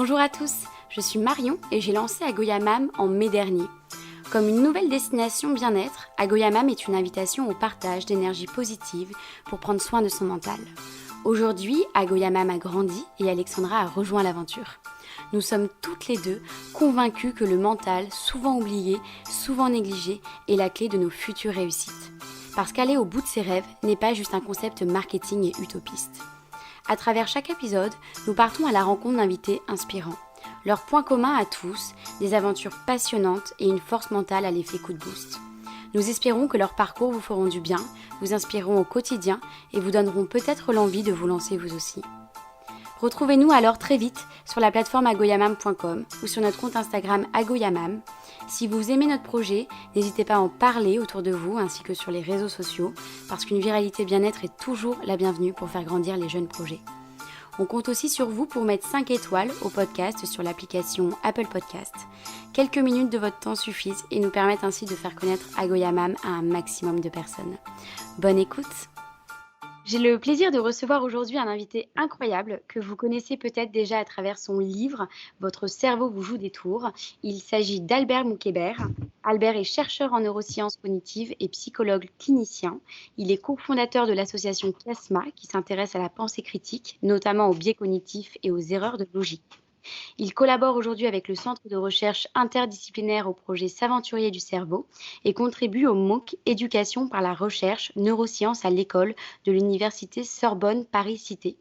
Bonjour à tous, je suis Marion et j'ai lancé Agoyamam en mai dernier. Comme une nouvelle destination bien-être, Agoyamam est une invitation au partage d'énergie positive pour prendre soin de son mental. Aujourd'hui, Agoyamam a grandi et Alexandra a rejoint l'aventure. Nous sommes toutes les deux convaincues que le mental, souvent oublié, souvent négligé, est la clé de nos futures réussites. Parce qu'aller au bout de ses rêves n'est pas juste un concept marketing et utopiste. À travers chaque épisode, nous partons à la rencontre d'invités inspirants. Leur point commun à tous, des aventures passionnantes et une force mentale à l'effet coup de boost. Nous espérons que leurs parcours vous feront du bien, vous inspireront au quotidien et vous donneront peut-être l'envie de vous lancer vous aussi. Retrouvez-nous alors très vite sur la plateforme agoyamam.com ou sur notre compte Instagram agoyamam. Si vous aimez notre projet, n'hésitez pas à en parler autour de vous ainsi que sur les réseaux sociaux parce qu'une viralité bien-être est toujours la bienvenue pour faire grandir les jeunes projets. On compte aussi sur vous pour mettre 5 étoiles au podcast sur l'application Apple Podcast. Quelques minutes de votre temps suffisent et nous permettent ainsi de faire connaître Agoyamam à un maximum de personnes. Bonne écoute! J'ai le plaisir de recevoir aujourd'hui un invité incroyable que vous connaissez peut-être déjà à travers son livre « Votre cerveau vous joue des tours ». Il s'agit d'Albert Moukébert. Albert est chercheur en neurosciences cognitives et psychologue clinicien. Il est cofondateur de l'association Chiasma qui s'intéresse à la pensée critique, notamment aux biais cognitifs et aux erreurs de logique. Il collabore aujourd'hui avec le Centre de recherche interdisciplinaire au projet S'aventurier du cerveau et contribue au MOOC Éducation par la recherche neurosciences à l'école de l'Université Sorbonne Paris-Cité.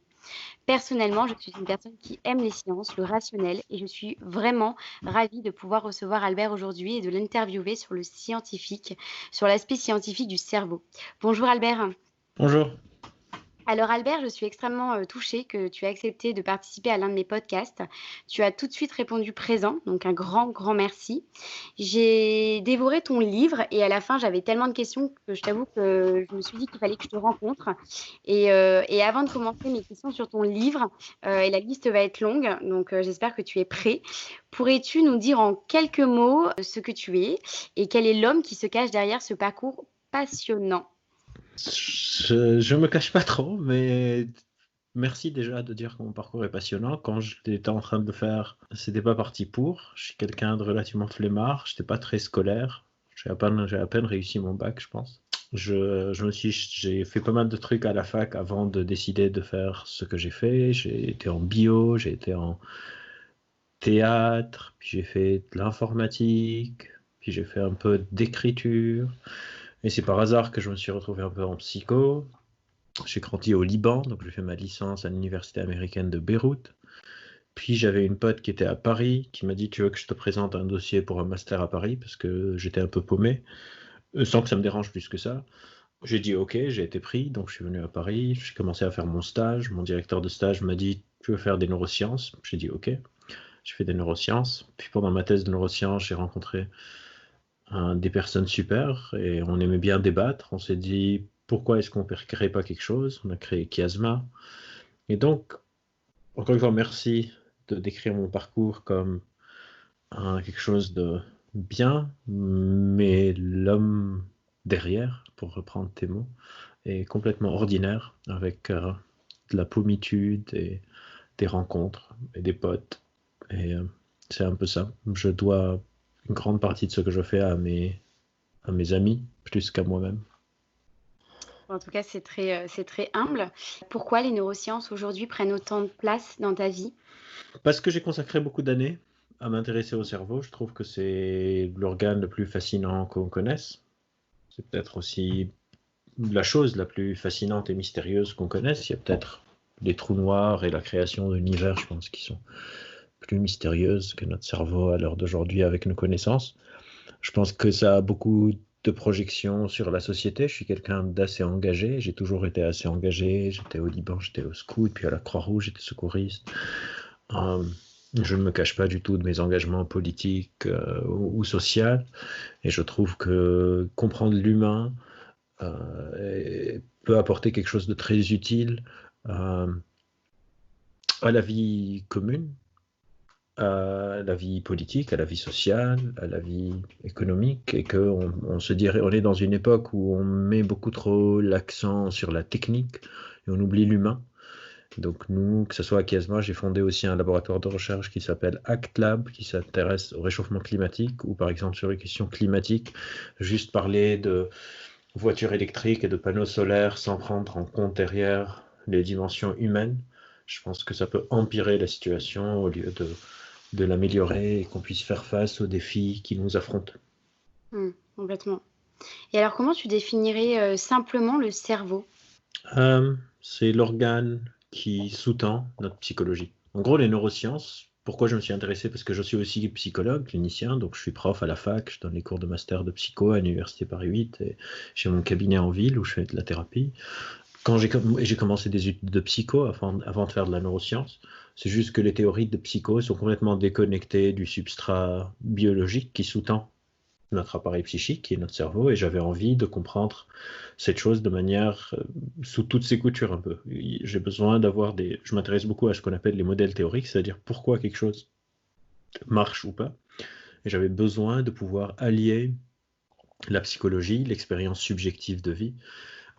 Personnellement, je suis une personne qui aime les sciences, le rationnel, et je suis vraiment ravie de pouvoir recevoir Albert aujourd'hui et de l'interviewer sur l'aspect scientifique du cerveau. Bonjour Albert. Bonjour. Alors Albert, je suis extrêmement touchée que tu aies accepté de participer à l'un de mes podcasts. Tu as tout de suite répondu présent, donc un grand merci. J'ai dévoré ton livre et à la fin, j'avais tellement de questions que je t'avoue que je me suis dit qu'il fallait que je te rencontre. Et avant de commencer mes questions sur ton livre, et la liste va être longue, donc j'espère que tu es prêt. Pourrais-tu nous dire en quelques mots ce que tu es et quel est l'homme qui se cache derrière ce parcours passionnant? Je me cache pas trop, mais merci déjà de dire que mon parcours est passionnant. Quand j'étais en train de le faire, c'était pas parti pour. Je suis quelqu'un de relativement flemmard, j'étais pas très scolaire. J'ai à peine réussi mon bac, je pense. J'ai fait pas mal de trucs à la fac avant de décider de faire ce que j'ai fait. J'ai été en bio, j'ai été en théâtre, puis j'ai fait de l'informatique, puis j'ai fait un peu d'écriture. Et c'est par hasard que je me suis retrouvé un peu en psycho. J'ai grandi au Liban, donc j'ai fait ma licence à l'université américaine de Beyrouth. Puis j'avais une pote qui était à Paris, qui m'a dit: tu veux que je te présente un dossier pour un master à Paris, parce que j'étais un peu paumé, sans que ça me dérange plus que ça. J'ai dit ok, j'ai été pris, donc je suis venu à Paris, j'ai commencé à faire mon stage. Mon directeur de stage m'a dit: tu veux faire des neurosciences? J'ai dit ok, j'ai fait des neurosciences. Puis pendant ma thèse de neurosciences, j'ai rencontré des personnes super et on aimait bien débattre. On s'est dit pourquoi est-ce qu'on ne crée pas quelque chose? On a créé Chiasma. Et donc, encore une fois, merci de décrire mon parcours comme quelque chose de bien, mais l'homme derrière, pour reprendre tes mots, est complètement ordinaire avec de la pommitude et des rencontres et des potes. Et c'est un peu ça. Je dois une grande partie de ce que je fais à mes amis plus qu'à moi-même. En tout cas, c'est très humble. Pourquoi les neurosciences aujourd'hui prennent autant de place dans ta vie? Parce que j'ai consacré beaucoup d'années à m'intéresser au cerveau. Je trouve que c'est l'organe le plus fascinant qu'on connaisse. C'est peut-être aussi la chose la plus fascinante et mystérieuse qu'on connaisse. Il y a peut-être les trous noirs et la création de l'univers, je pense, qui sont plus mystérieuses que notre cerveau à l'heure d'aujourd'hui avec nos connaissances. Je pense que ça a beaucoup de projections sur la société. Je suis quelqu'un d'assez engagé. J'ai toujours été assez engagé. J'étais au Liban, j'étais au scout, puis à la Croix-Rouge, j'étais secouriste. Je ne me cache pas du tout de mes engagements politiques ou sociaux. Et je trouve que comprendre l'humain peut apporter quelque chose de très utile à la vie commune, à la vie politique, à la vie sociale, à la vie économique, et on se dirait, on est dans une époque où on met beaucoup trop l'accent sur la technique et on oublie l'humain. Donc nous, que ce soit à Kiasma, j'ai fondé aussi un laboratoire de recherche qui s'appelle ActLab, qui s'intéresse au réchauffement climatique, ou par exemple sur les questions climatiques, juste parler de voitures électriques et de panneaux solaires sans prendre en compte derrière les dimensions humaines. Je pense que ça peut empirer la situation au lieu de l'améliorer et qu'on puisse faire face aux défis qui nous affrontent. Complètement. Et alors, comment tu définirais simplement le cerveau? C'est l'organe qui sous-tend notre psychologie. En gros, les neurosciences, pourquoi je me suis intéressé? Parce que je suis aussi psychologue, clinicien, donc je suis prof à la fac, je donne les cours de master de psycho à l'Université Paris 8 et j'ai mon cabinet en ville où je fais de la thérapie. Quand j'ai commencé des études de psycho avant de faire de la neuroscience, c'est juste que les théories de psycho sont complètement déconnectées du substrat biologique qui sous-tend notre appareil psychique, qui est notre cerveau, et j'avais envie de comprendre cette chose de manière sous toutes ses coutures un peu. J'ai besoin d'avoir des... Je m'intéresse beaucoup à ce qu'on appelle les modèles théoriques, c'est-à-dire pourquoi quelque chose marche ou pas. Et j'avais besoin de pouvoir allier la psychologie, l'expérience subjective de vie,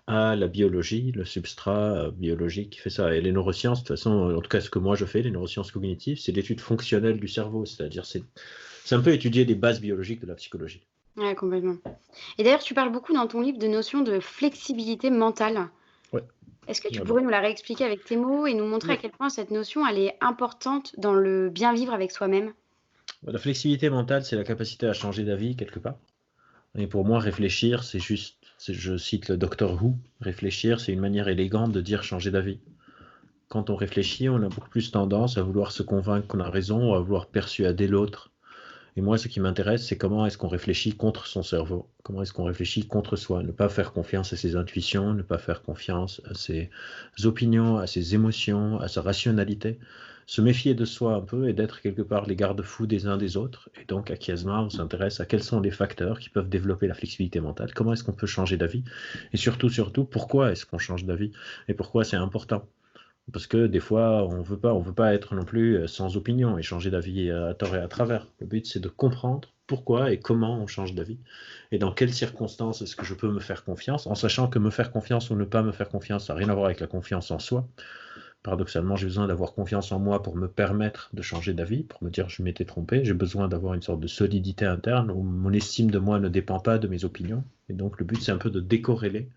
à la biologie, le substrat biologique qui fait ça. Et les neurosciences, de toute façon, en tout cas ce que moi je fais, les neurosciences cognitives, c'est l'étude fonctionnelle du cerveau, c'est-à-dire c'est un peu étudier les bases biologiques de la psychologie. Ouais, complètement. Et d'ailleurs, tu parles beaucoup dans ton livre de notion de flexibilité mentale. Ouais, Est-ce que tu voilà. pourrais nous la réexpliquer avec tes mots et nous montrer à Ouais. quel point cette notion, elle est importante dans le bien vivre avec soi-même? La flexibilité mentale, c'est la capacité à changer d'avis quelque part. Et pour moi, réfléchir, c'est juste, je cite le Docteur Who, réfléchir, c'est une manière élégante de dire changer d'avis. Quand on réfléchit, on a beaucoup plus tendance à vouloir se convaincre qu'on a raison ou à vouloir persuader l'autre. Et moi, ce qui m'intéresse, c'est comment est-ce qu'on réfléchit contre son cerveau, comment est-ce qu'on réfléchit contre soi, ne pas faire confiance à ses intuitions, ne pas faire confiance à ses opinions, à ses émotions, à sa rationalité, se méfier de soi un peu et d'être quelque part les garde-fous des uns des autres. Et donc à Kiasma, on s'intéresse à quels sont les facteurs qui peuvent développer la flexibilité mentale, comment est-ce qu'on peut changer d'avis, et surtout, pourquoi est-ce qu'on change d'avis, et pourquoi c'est important. Parce que des fois, on veut pas être non plus sans opinion et changer d'avis à tort et à travers. Le but, c'est de comprendre pourquoi et comment on change d'avis et dans quelles circonstances est-ce que je peux me faire confiance, en sachant que me faire confiance ou ne pas me faire confiance, ça n'a rien à voir avec la confiance en soi. Paradoxalement, j'ai besoin d'avoir confiance en moi pour me permettre de changer d'avis, pour me dire je m'étais trompé. J'ai besoin d'avoir une sorte de solidité interne où mon estime de moi ne dépend pas de mes opinions. Et donc, le but, c'est un peu de décorréler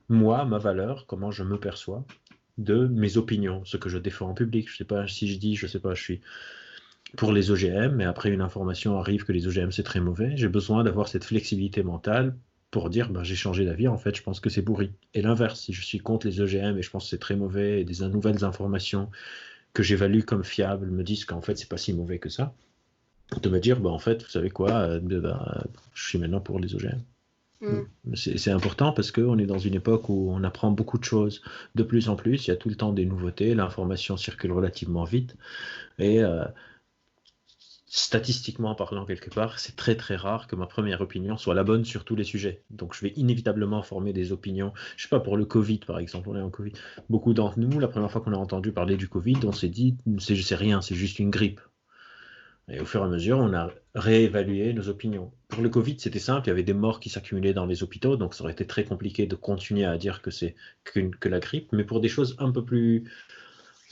moi, ma valeur, comment je me perçois, de mes opinions, ce que je défends en public. Je sais pas si je dis, je sais pas, je suis pour les OGM, mais après une information arrive que les OGM c'est très mauvais. J'ai besoin d'avoir cette flexibilité mentale pour dire, ben, j'ai changé d'avis, en fait, je pense que c'est pourri. Et l'inverse, si je suis contre les OGM et je pense que c'est très mauvais et des nouvelles informations que j'évalue comme fiables me disent qu'en fait c'est pas si mauvais que ça, de me dire, ben, en fait, vous savez quoi, ben, je suis maintenant pour les OGM. Mm. C'est important parce qu'on est dans une époque où on apprend beaucoup de choses de plus en plus. Il y a tout le temps des nouveautés, l'information circule relativement vite. Et statistiquement parlant, quelque part, c'est très très rare que ma première opinion soit la bonne sur tous les sujets. Donc je vais inévitablement former des opinions. Je sais pas, pour le Covid par exemple, on est en Covid. Beaucoup d'entre nous, la première fois qu'on a entendu parler du Covid, on s'est dit, c'est rien, c'est juste une grippe. Et au fur et à mesure, on a réévalué nos opinions. Pour le Covid, c'était simple, il y avait des morts qui s'accumulaient dans les hôpitaux, donc ça aurait été très compliqué de continuer à dire que c'est que la grippe. Mais pour des choses un peu plus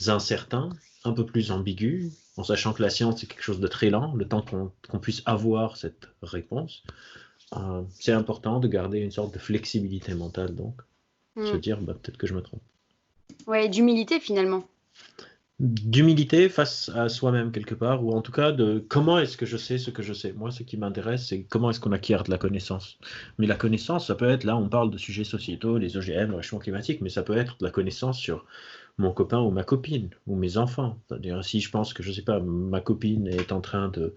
incertaines, un peu plus ambiguës, en sachant que la science c'est quelque chose de très lent, le temps qu'on puisse avoir cette réponse, c'est important de garder une sorte de flexibilité mentale, donc se Mm. dire bah, peut-être que je me trompe. Ouais, d'humilité finalement. D'humilité face à soi-même quelque part, ou en tout cas de comment est-ce que je sais ce que je sais. Moi, ce qui m'intéresse, c'est comment est-ce qu'on acquiert de la connaissance. Mais la connaissance, ça peut être, là, on parle de sujets sociétaux, les OGM, le réchauffement climatique, mais ça peut être de la connaissance sur mon copain ou ma copine, ou mes enfants. C'est-à-dire, si je pense que, je sais pas, ma copine est en train de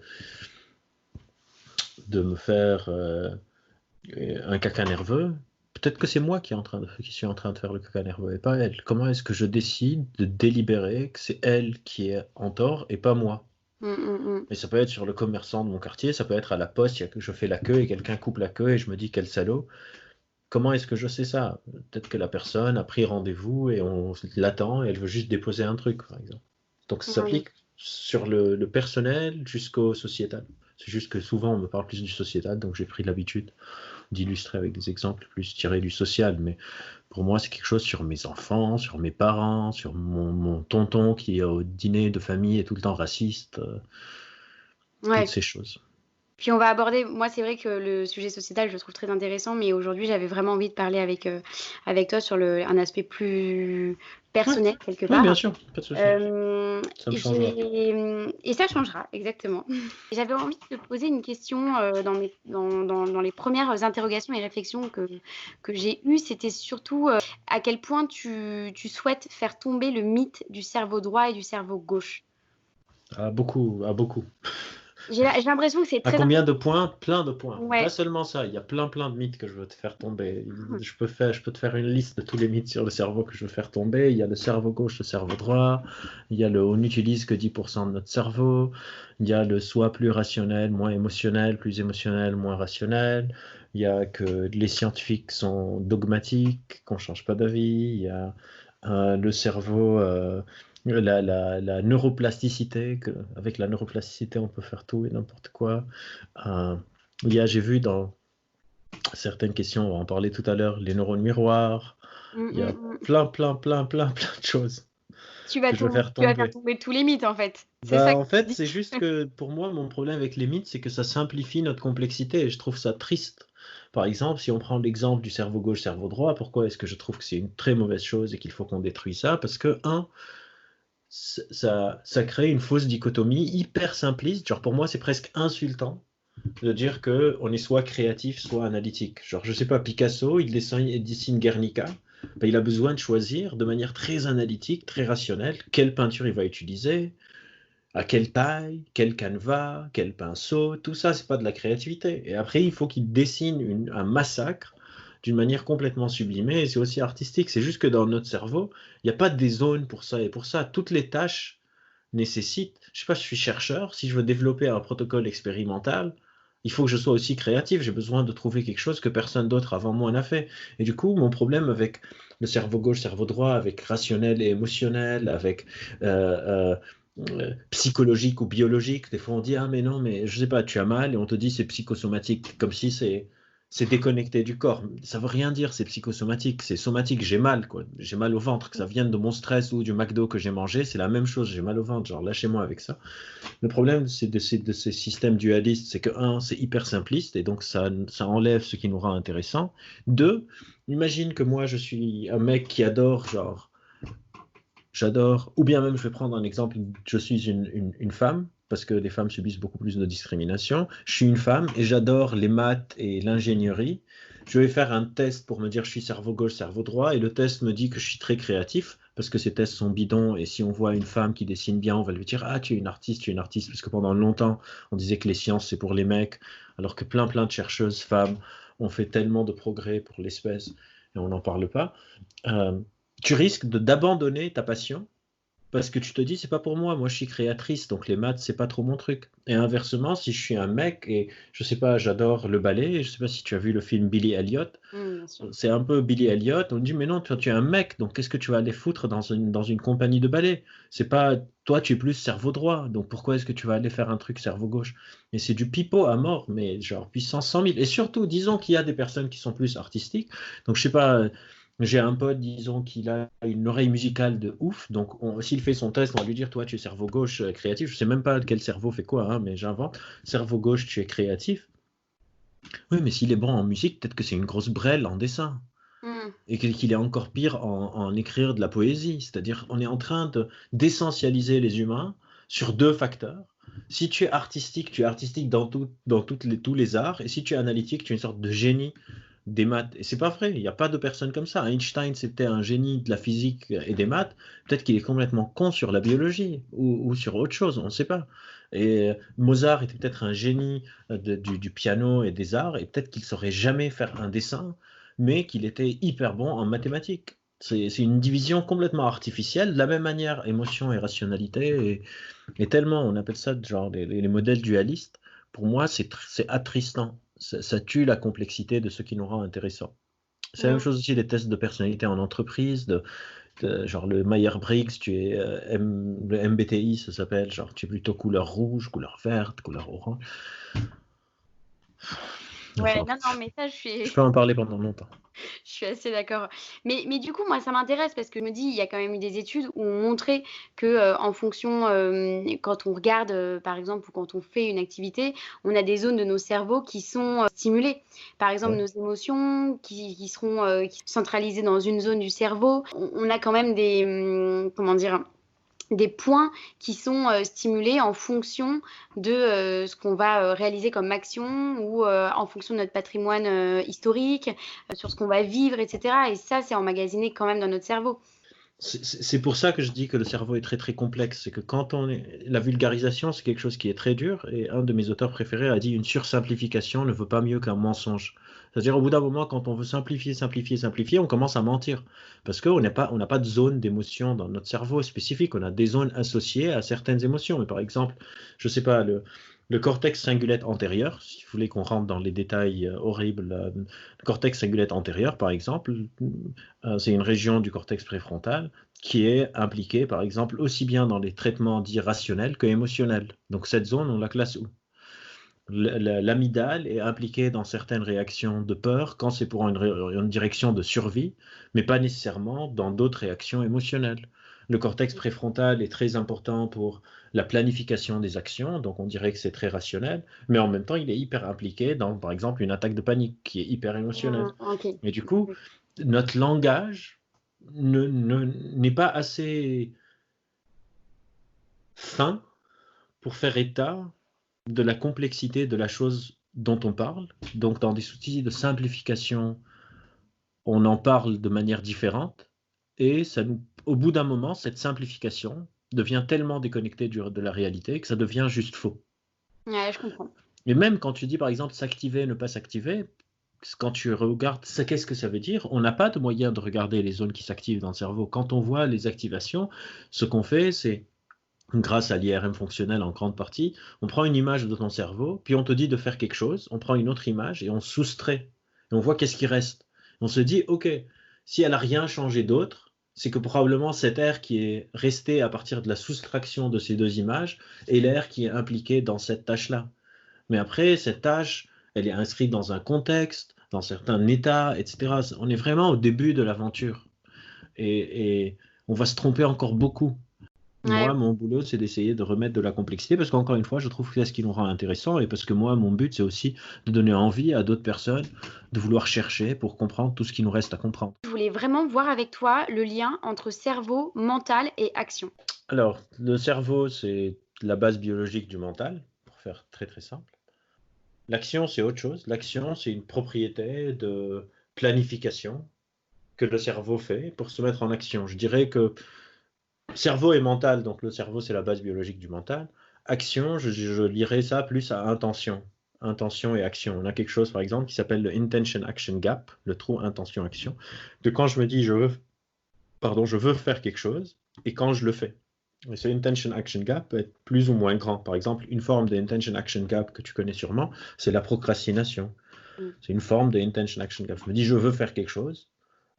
me faire un caca nerveux, peut-être que c'est moi qui suis en train de faire le caca nerveux et pas elle. Comment est-ce que je décide de délibérer que c'est elle qui est en tort et pas moi? Mm, mm, mm. Et ça peut être sur le commerçant de mon quartier, ça peut être à la poste, je fais la queue et quelqu'un coupe la queue et je me dis quel salaud. Comment est-ce que je sais ça? Peut-être que la personne a pris rendez-vous et on l'attend et elle veut juste déposer un truc, par exemple. Donc ça Mm. s'applique sur le personnel jusqu'au sociétal. C'est juste que souvent on me parle plus du sociétal, donc j'ai pris l'habitude d'illustrer avec des exemples plus tirés du social, mais pour moi, c'est quelque chose sur mes enfants, sur mes parents, sur mon tonton qui est au dîner de famille est tout le temps raciste, toutes Ouais. ces choses. Puis on va aborder moi, c'est vrai que le sujet sociétal, je le trouve très intéressant, mais aujourd'hui, j'avais vraiment envie de parler avec toi sur un aspect plus Ouais, personnel, quelque oui, bien part. sûr, pas de souci, ça me changera. Et ça changera, exactement. J'avais envie de te poser une question, dans les premières interrogations et réflexions que j'ai eues, c'était surtout, à quel point tu souhaites faire tomber le mythe du cerveau droit et du cerveau gauche? Beaucoup, à beaucoup. J'ai l'impression que c'est À très combien de important. points? Plein de points. Pas Ouais. seulement ça, il y a plein de mythes que je veux te faire tomber. Je peux te faire une liste de tous les mythes sur le cerveau que je veux faire tomber. Il y a le cerveau gauche, le cerveau droit. Il y a on n'utilise que 10% de notre cerveau. Il y a le soi plus rationnel, moins émotionnel, plus émotionnel, moins rationnel. Il y a que les scientifiques sont dogmatiques, qu'on change pas d'avis. Il y a le cerveau, la neuroplasticité, avec la neuroplasticité, on peut faire tout et n'importe quoi. Euh, j'ai vu dans certaines questions, on va en parler tout à l'heure, les neurones miroirs. Mmh, Il y a mmh mh. plein de choses que je veux faire Tu vas faire tomber. tomber tous les mythes, en fait. C'est Bah, ça que en tu fait, dis? c'est juste que pour moi, mon problème avec les mythes, c'est que ça simplifie notre complexité et je trouve ça triste. Par exemple, si on prend l'exemple du cerveau gauche, cerveau droit, pourquoi est-ce que je trouve que c'est une très mauvaise chose et qu'il faut qu'on détruise ça? Parce que, ça crée une fausse dichotomie hyper simpliste. Genre, pour moi, c'est presque insultant de dire que on est soit créatif, soit analytique. Genre, je sais pas, Picasso, il dessine Guernica. Ben, il a besoin de choisir de manière très analytique, très rationnelle, quelle peinture il va utiliser, à quelle taille, quel canevas, quel pinceau. Tout ça, c'est pas de la créativité. Et après, il faut qu'il dessine un massacre d'une manière complètement sublimée. Et c'est aussi artistique. C'est juste que dans notre cerveau, il n'y a pas des zones pour ça. Et pour ça, toutes les tâches nécessite, je sais pas, je suis chercheur, si je veux développer un protocole expérimental, il faut que je sois aussi créatif, j'ai besoin de trouver quelque chose que personne d'autre avant moi n'a fait. Et du coup, mon problème avec le cerveau gauche, cerveau droit, avec rationnel et émotionnel, avec psychologique ou biologique, des fois on dit, ah mais non, mais je sais pas, tu as mal, et on te dit c'est psychosomatique, comme si c'est déconnecté du corps. Ça veut rien dire, c'est psychosomatique, c'est somatique, j'ai mal, quoi. J'ai mal au ventre, que ça vienne de mon stress ou du McDo que j'ai mangé, c'est la même chose, j'ai mal au ventre, genre lâchez-moi avec ça. Le problème c'est de ces systèmes dualistes, c'est que c'est hyper simpliste, et donc ça enlève ce qui nous rend intéressant. Deux, imagine que moi je suis un mec qui adore, genre, j'adore, ou bien même je vais prendre un exemple, je suis une femme, parce que les femmes subissent beaucoup plus de discrimination. Je suis une femme et j'adore les maths et l'ingénierie. Je vais faire un test pour me dire je suis cerveau gauche, cerveau droit, et le test me dit que je suis très créatif, parce que ces tests sont bidons, et si on voit une femme qui dessine bien, on va lui dire, ah, tu es une artiste, tu es une artiste, parce que pendant longtemps, on disait que les sciences, c'est pour les mecs, alors que plein de chercheuses femmes ont fait tellement de progrès pour l'espèce, et on n'en parle pas. Euh, Tu risques d'abandonner ta passion parce que tu te dis, c'est pas pour moi, moi je suis créatrice, donc les maths, c'est pas trop mon truc. Et inversement, si je suis un mec et je sais pas, j'adore le ballet, je sais pas si tu as vu le film Billy Elliot, Bien sûr. c'est un peu Billy Elliot, on me dit, mais non, toi tu es un mec, donc qu'est-ce que tu vas aller foutre dans une compagnie de ballet? C'est pas, toi tu es plus cerveau droit, donc pourquoi est-ce que tu vas aller faire un truc cerveau gauche? Et c'est du pipeau à mort, mais genre puissance 100 000. Et surtout, disons qu'il y a des personnes qui sont plus artistiques, donc je sais pas. J'ai un pote, disons, qu'il a une oreille musicale de ouf. Donc, s'il fait son test, on va lui dire, toi, tu es cerveau gauche créatif. Je sais même pas quel cerveau fait quoi, hein, mais j'invente. Cerveau gauche, tu es créatif. Oui, mais s'il est bon en musique, peut-être que c'est une grosse brêle en dessin. Mmh. Et qu'il est encore pire en écrire de la poésie. C'est-à-dire, on est en train d'essentialiser les humains sur deux facteurs. Si tu es artistique dans tous les arts. Et si tu es analytique, tu es une sorte de génie des maths. Et c'est pas vrai, il n'y a pas de personne comme ça. Einstein, c'était un génie de la physique et des maths. Peut-être qu'il est complètement con sur la biologie ou sur autre chose, on ne sait pas. Et Mozart était peut-être un génie du piano et des arts, et peut-être qu'il ne saurait jamais faire un dessin, mais qu'il était hyper bon en mathématiques. C'est une division complètement artificielle, de la même manière, émotion et rationalité, et tellement on appelle ça genre les modèles dualistes. Pour moi, c'est attristant. Ça tue la complexité de ce qui nous rend intéressant. C'est la même Mmh. chose aussi les tests de personnalité en entreprise, genre le Myers-Briggs, le MBTI, ça s'appelle, genre tu es plutôt couleur rouge, couleur verte, couleur orange. Ouais, Enfin, non, non, mais ça, je je suis peux en parler pendant longtemps. je suis assez d'accord. Mais du coup, moi, ça m'intéresse parce que je me dis, il y a quand même eu des études où on montrait que, en fonction, quand on regarde, par exemple, ou quand on fait une activité, on a des zones de nos cerveaux qui sont, stimulées. Par exemple, Ouais. nos émotions qui seront, qui centralisées dans une zone du cerveau. On a quand même des, comment dire? Des points qui sont, stimulés en fonction de, ce qu'on va, réaliser comme action ou, en fonction de notre patrimoine, historique, sur ce qu'on va vivre et cetera et ça, c'est emmagasiné quand même dans notre cerveau. C'est pour ça que je dis que le cerveau est très très complexe. C'est que quand on est... La vulgarisation, c'est quelque chose qui est très dur. Et un de mes auteurs préférés a dit une sursimplification ne vaut pas mieux qu'un mensonge. C'est-à-dire, au bout d'un moment, quand on veut simplifier, simplifier, simplifier, on commence à mentir. Parce qu'on on n'a pas de zone d'émotion dans notre cerveau spécifique. On a des zones associées à certaines émotions. Mais par exemple, je sais pas, le cortex cingulate antérieur, si vous voulez qu'on rentre dans les détails horribles, le cortex cingulate antérieur, par exemple, c'est une région du cortex préfrontal qui est impliquée, par exemple, aussi bien dans les traitements dits rationnels que émotionnels. Donc cette zone, on la classe où? L'amygdale est impliquée dans certaines réactions de peur quand c'est pour une direction de survie, mais pas nécessairement dans d'autres réactions émotionnelles. Le cortex préfrontal est très important pour la planification des actions, donc on dirait que c'est très rationnel, mais en même temps, il est hyper impliqué dans, par exemple, une attaque de panique qui est hyper émotionnelle. OK. Et du coup, notre langage n'est pas assez fin pour faire état de la complexité de la chose dont on parle. Donc, dans des outils de simplification, on en parle de manière différente et ça nous, au bout d'un moment, cette simplification devient tellement déconnectée de la réalité que ça devient juste faux. Ouais, je comprends. Et même quand tu dis, par exemple, s'activer, ne pas s'activer, quand tu regardes, qu'est-ce que ça veut dire? On n'a pas de moyen de regarder les zones qui s'activent dans le cerveau. Quand on voit les activations, ce qu'on fait, c'est grâce à l'IRM fonctionnel en grande partie, on prend une image de ton cerveau, puis on te dit de faire quelque chose, on prend une autre image et on soustrait. Et on voit qu'est-ce qui reste. On se dit, OK, si elle n'a rien changé d'autre, c'est que probablement cet air qui est resté à partir de la soustraction de ces deux images est l'air qui est impliqué dans cette tâche-là. Mais après, cette tâche, elle est inscrite dans un contexte, dans certains états, etc. On est vraiment au début de l'aventure. Et on va se tromper encore beaucoup. Ouais, Moi, mon boulot, c'est d'essayer de remettre de la complexité parce qu'encore une fois, je trouve que c'est ce qui nous rend intéressant et parce que moi, mon but, c'est aussi de donner envie à d'autres personnes de vouloir chercher pour comprendre tout ce qui nous reste à comprendre. je voulais vraiment voir avec toi le lien entre cerveau, mental et action. Alors, le cerveau, c'est la base biologique du mental, pour faire très très simple. L'action, c'est autre chose. L'action, c'est une propriété de planification que le cerveau fait pour se mettre en action. Je dirais que cerveau et mental, donc le cerveau, c'est la base biologique du mental. Action, je lirais ça plus à intention. Intention et action. On a quelque chose, par exemple, qui s'appelle le intention action gap, le trou intention-action, de quand je me dis je veux faire quelque chose et quand je le fais. Et ce intention action gap peut être plus ou moins grand. Par exemple, une forme de intention action gap que tu connais sûrement, c'est la procrastination. Mm. C'est une forme de intention action gap. Je me dis je veux faire quelque chose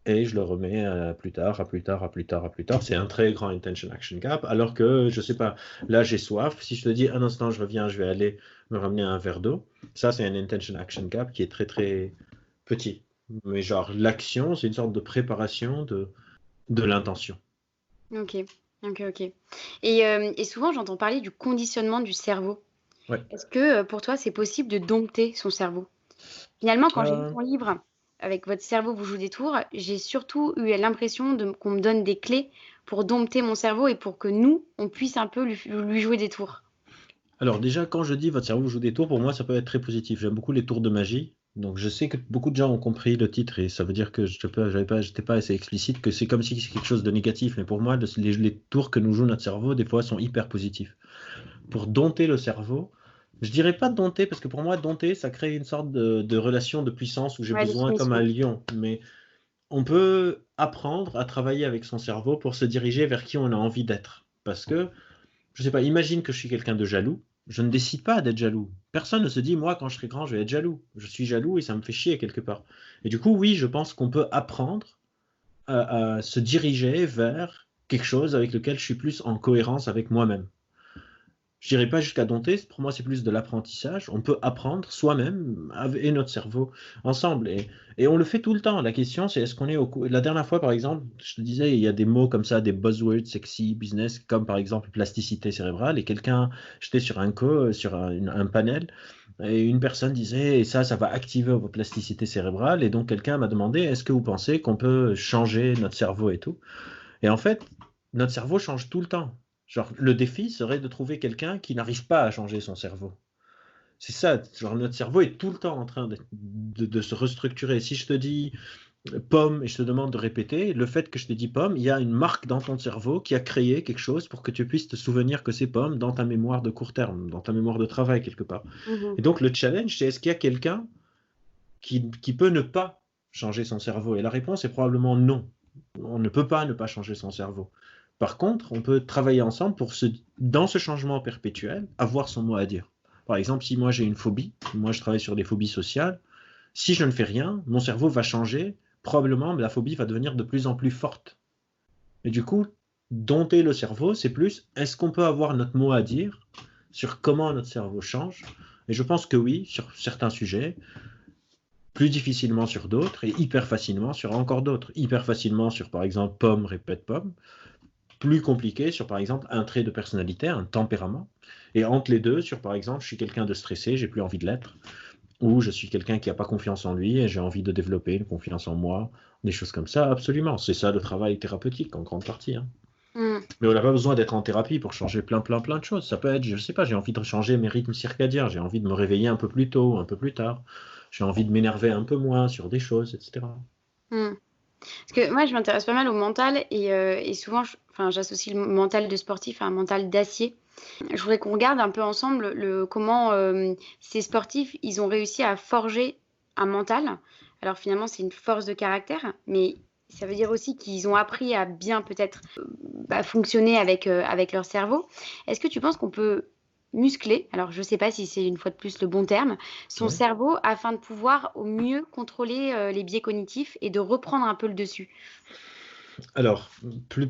et je le remets à plus tard, à plus tard, à plus tard, à plus tard. C'est un très grand intention action gap. Alors que, je sais pas, là j'ai soif. Si je te dis un instant, je reviens, je vais aller me ramener un verre d'eau. Ça, c'est un intention action gap qui est très très petit. Mais genre, l'action, c'est une sorte de préparation de l'intention. OK. OK, OK. Et souvent, j'entends parler du conditionnement du cerveau. Ouais. Est-ce que, pour toi, c'est possible de dompter son cerveau? Finalement, quand j'ai lu Euh, ton livre avec «Votre cerveau vous joue des tours», j'ai surtout eu l'impression qu'on me donne des clés pour dompter mon cerveau et pour que nous, on puisse un peu lui jouer des tours. alors déjà, quand je dis votre cerveau joue des tours, pour moi, ça peut être très positif. J'aime beaucoup les tours de magie. Donc je sais que beaucoup de gens ont compris le titre et ça veut dire que je n'étais pas assez explicite, que c'est comme si c'est quelque chose de négatif. Mais pour moi, les tours que nous joue notre cerveau, des fois, sont hyper positifs. Pour dompter le cerveau, je dirais pas dompter, parce que pour moi, dompter, ça crée une sorte de relation de puissance où j'ai Ouais, de besoin comme un soumission. lion. Mais on peut apprendre à travailler avec son cerveau pour se diriger vers qui on a envie d'être. Parce que je sais pas, imagine que je suis quelqu'un de jaloux. Je ne décide pas d'être jaloux. Personne ne se dit, moi, quand je serai grand, je vais être jaloux. Je suis jaloux et ça me fait chier quelque part. Et du coup, oui, je pense qu'on peut apprendre à se diriger vers quelque chose avec lequel je suis plus en cohérence avec moi-même. Je dirais pas jusqu'à dompter, pour moi c'est plus de l'apprentissage. On peut apprendre soi-même et notre cerveau ensemble. Et on le fait tout le temps. La question c'est est-ce qu'on est La dernière fois par exemple, je te disais, il y a des mots comme ça, des buzzwords sexy, business, comme par exemple plasticité cérébrale. Et j'étais sur un panel, et une personne disait, et ça va activer votre plasticité cérébrale. Et donc quelqu'un m'a demandé, est-ce que vous pensez qu'on peut changer notre cerveau et tout? Et en fait, notre cerveau change tout le temps. Genre, le défi serait de trouver quelqu'un qui n'arrive pas à changer son cerveau. C'est ça, genre notre cerveau est tout le temps en train de se restructurer. Si je te dis pomme et je te demande de répéter, le fait que je t'ai dit pomme, il y a une marque dans ton cerveau qui a créé quelque chose pour que tu puisses te souvenir que c'est pomme dans ta mémoire de court terme, dans ta mémoire de travail quelque part. Mhm. Et donc le challenge, c'est est-ce qu'il y a quelqu'un qui peut ne pas changer son cerveau? Et la réponse est probablement non. On ne peut pas ne pas changer son cerveau. Par contre, on peut travailler ensemble pour, dans ce changement perpétuel, avoir son mot à dire. Par exemple, si moi j'ai une phobie, moi je travaille sur des phobies sociales, si je ne fais rien, mon cerveau va changer, probablement la phobie va devenir de plus en plus forte. Et du coup, dompter le cerveau, c'est plus, est-ce qu'on peut avoir notre mot à dire sur comment notre cerveau change? Et je pense que oui, sur certains sujets, plus difficilement sur d'autres et hyper facilement sur encore d'autres. Hyper facilement sur, par exemple, pomme répète pomme, plus compliqué sur, par exemple, un trait de personnalité, un tempérament. Et entre les deux, sur, par exemple, je suis quelqu'un de stressé, j'ai plus envie de l'être, ou je suis quelqu'un qui n'a pas confiance en lui et j'ai envie de développer une confiance en moi, des choses comme ça, absolument. C'est ça le travail thérapeutique en grande partie. Hein. Mm. Mais on n'a pas besoin d'être en thérapie pour changer plein de choses. Ça peut être, je sais pas, j'ai envie de changer mes rythmes circadiens, j'ai envie de me réveiller un peu plus tôt, un peu plus tard, j'ai envie de m'énerver un peu moins sur des choses, etc. Mm. Parce que moi, je m'intéresse pas mal au mental et souvent, enfin, j'associe le mental de sportif à un mental d'acier. Je voudrais qu'on regarde un peu ensemble comment ces sportifs, ils ont réussi à forger un mental. Alors finalement, c'est une force de caractère, mais ça veut dire aussi qu'ils ont appris à bien peut-être fonctionner avec leur cerveau. Est-ce que tu penses qu'on peut muscler, alors je ne sais pas si c'est une fois de plus le bon terme, son Ouais. cerveau afin de pouvoir au mieux contrôler les biais cognitifs et de reprendre un peu le dessus? Alors,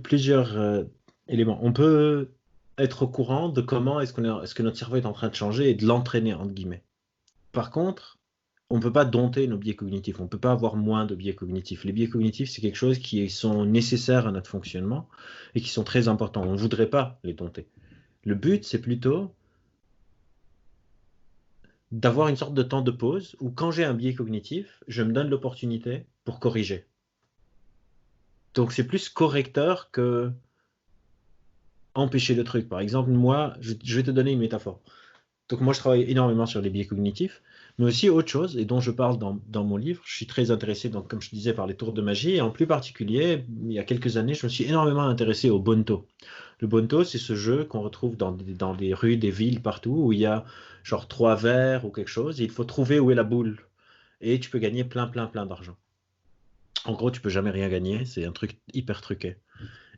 plusieurs éléments. On peut être au courant de comment est-ce que notre cerveau est en train de changer et de l'entraîner, entre guillemets. Par contre, on ne peut pas dompter nos biais cognitifs, on ne peut pas avoir moins de biais cognitifs. Les biais cognitifs, c'est quelque chose qui sont nécessaires à notre fonctionnement et qui sont très importants. On ne voudrait pas les dompter. Le but, c'est plutôt d'avoir une sorte de temps de pause où quand j'ai un biais cognitif, je me donne l'opportunité pour corriger. Donc c'est plus correcteur que empêcher le truc. Par exemple, moi, je vais te donner une métaphore. Donc moi, je travaille énormément sur les biais cognitifs, mais aussi autre chose, et dont je parle dans mon livre. Je suis très intéressé, donc, comme je te disais, par les tours de magie, et en plus particulier, il y a quelques années, je me suis énormément intéressé au Bonto. Le Bonto, c'est ce jeu qu'on retrouve dans des rues, des villes, partout, où il y a genre 3 verres ou quelque chose, et il faut trouver où est la boule. Et tu peux gagner plein d'argent. En gros, tu peux jamais rien gagner, c'est un truc hyper truqué.